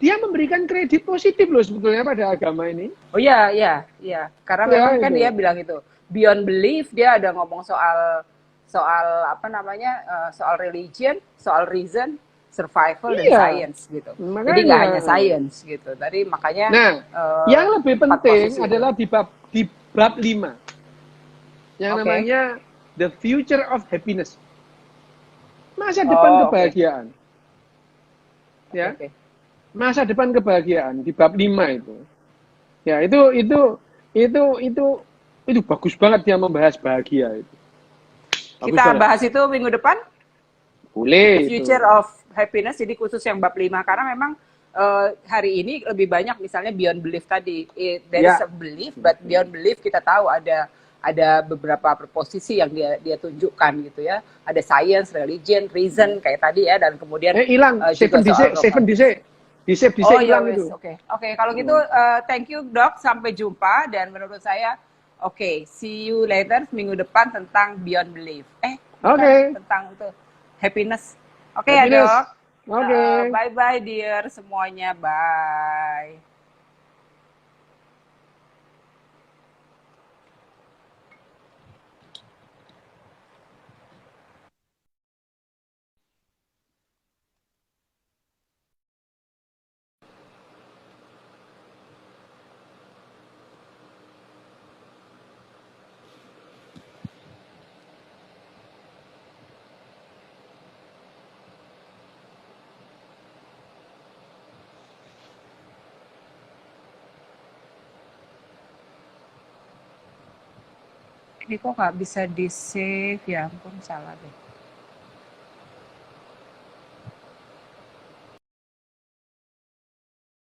Speaker 2: dia memberikan kredit positif loh sebetulnya pada agama ini.
Speaker 1: oh iya, iya, iya. Karena memang
Speaker 2: Ya
Speaker 1: kan dia
Speaker 2: itu.
Speaker 1: bilang itu beyond belief dia ada ngomong soal soal apa namanya soal religion, soal reason, survival dan
Speaker 2: Iya,
Speaker 1: science gitu. Jadi nggak
Speaker 2: makanya.
Speaker 1: hanya science gitu. Tadi makanya
Speaker 2: Nah, yang lebih
Speaker 1: empat
Speaker 2: penting
Speaker 1: posisi itu.
Speaker 2: adalah di bab 5 yang
Speaker 1: Oke,
Speaker 2: namanya the future of happiness. Masa depan
Speaker 1: oh oke,
Speaker 2: kebahagiaan,
Speaker 1: oke
Speaker 2: ya.
Speaker 1: oke.
Speaker 2: Masa depan kebahagiaan di bab 5 itu. Ya, itu itu bagus banget dia membahas bahagia itu. Bagus
Speaker 1: Kita
Speaker 2: banget.
Speaker 1: bahas itu minggu depan. The
Speaker 2: Boleh
Speaker 1: Future
Speaker 2: itu.
Speaker 1: of Happiness, jadi khusus yang bab 5 karena memang hari ini lebih banyak misalnya beyond belief tadi. There is
Speaker 2: Ya.
Speaker 1: a belief, but beyond belief kita tahu ada beberapa posisi yang dia tunjukkan gitu ya. Ada science, religion, reason kayak tadi ya, dan kemudian
Speaker 2: Hilang
Speaker 1: juga
Speaker 2: Seven
Speaker 1: soal
Speaker 2: DC, Seven
Speaker 1: romantis.
Speaker 2: DC. Di save DC
Speaker 1: Oh ya
Speaker 2: hilang
Speaker 1: wes,
Speaker 2: itu.
Speaker 1: oke. Oke, kalau gitu thank you Dok, sampai jumpa dan menurut saya oke, see you later minggu depan tentang beyond belief. Bukan
Speaker 2: Oke,
Speaker 1: tentang itu happiness. Oke ya Dok.
Speaker 2: happiness. Oke.
Speaker 1: Bye bye dear semuanya. Bye. Ini kok nggak bisa di save ya ampun salah deh.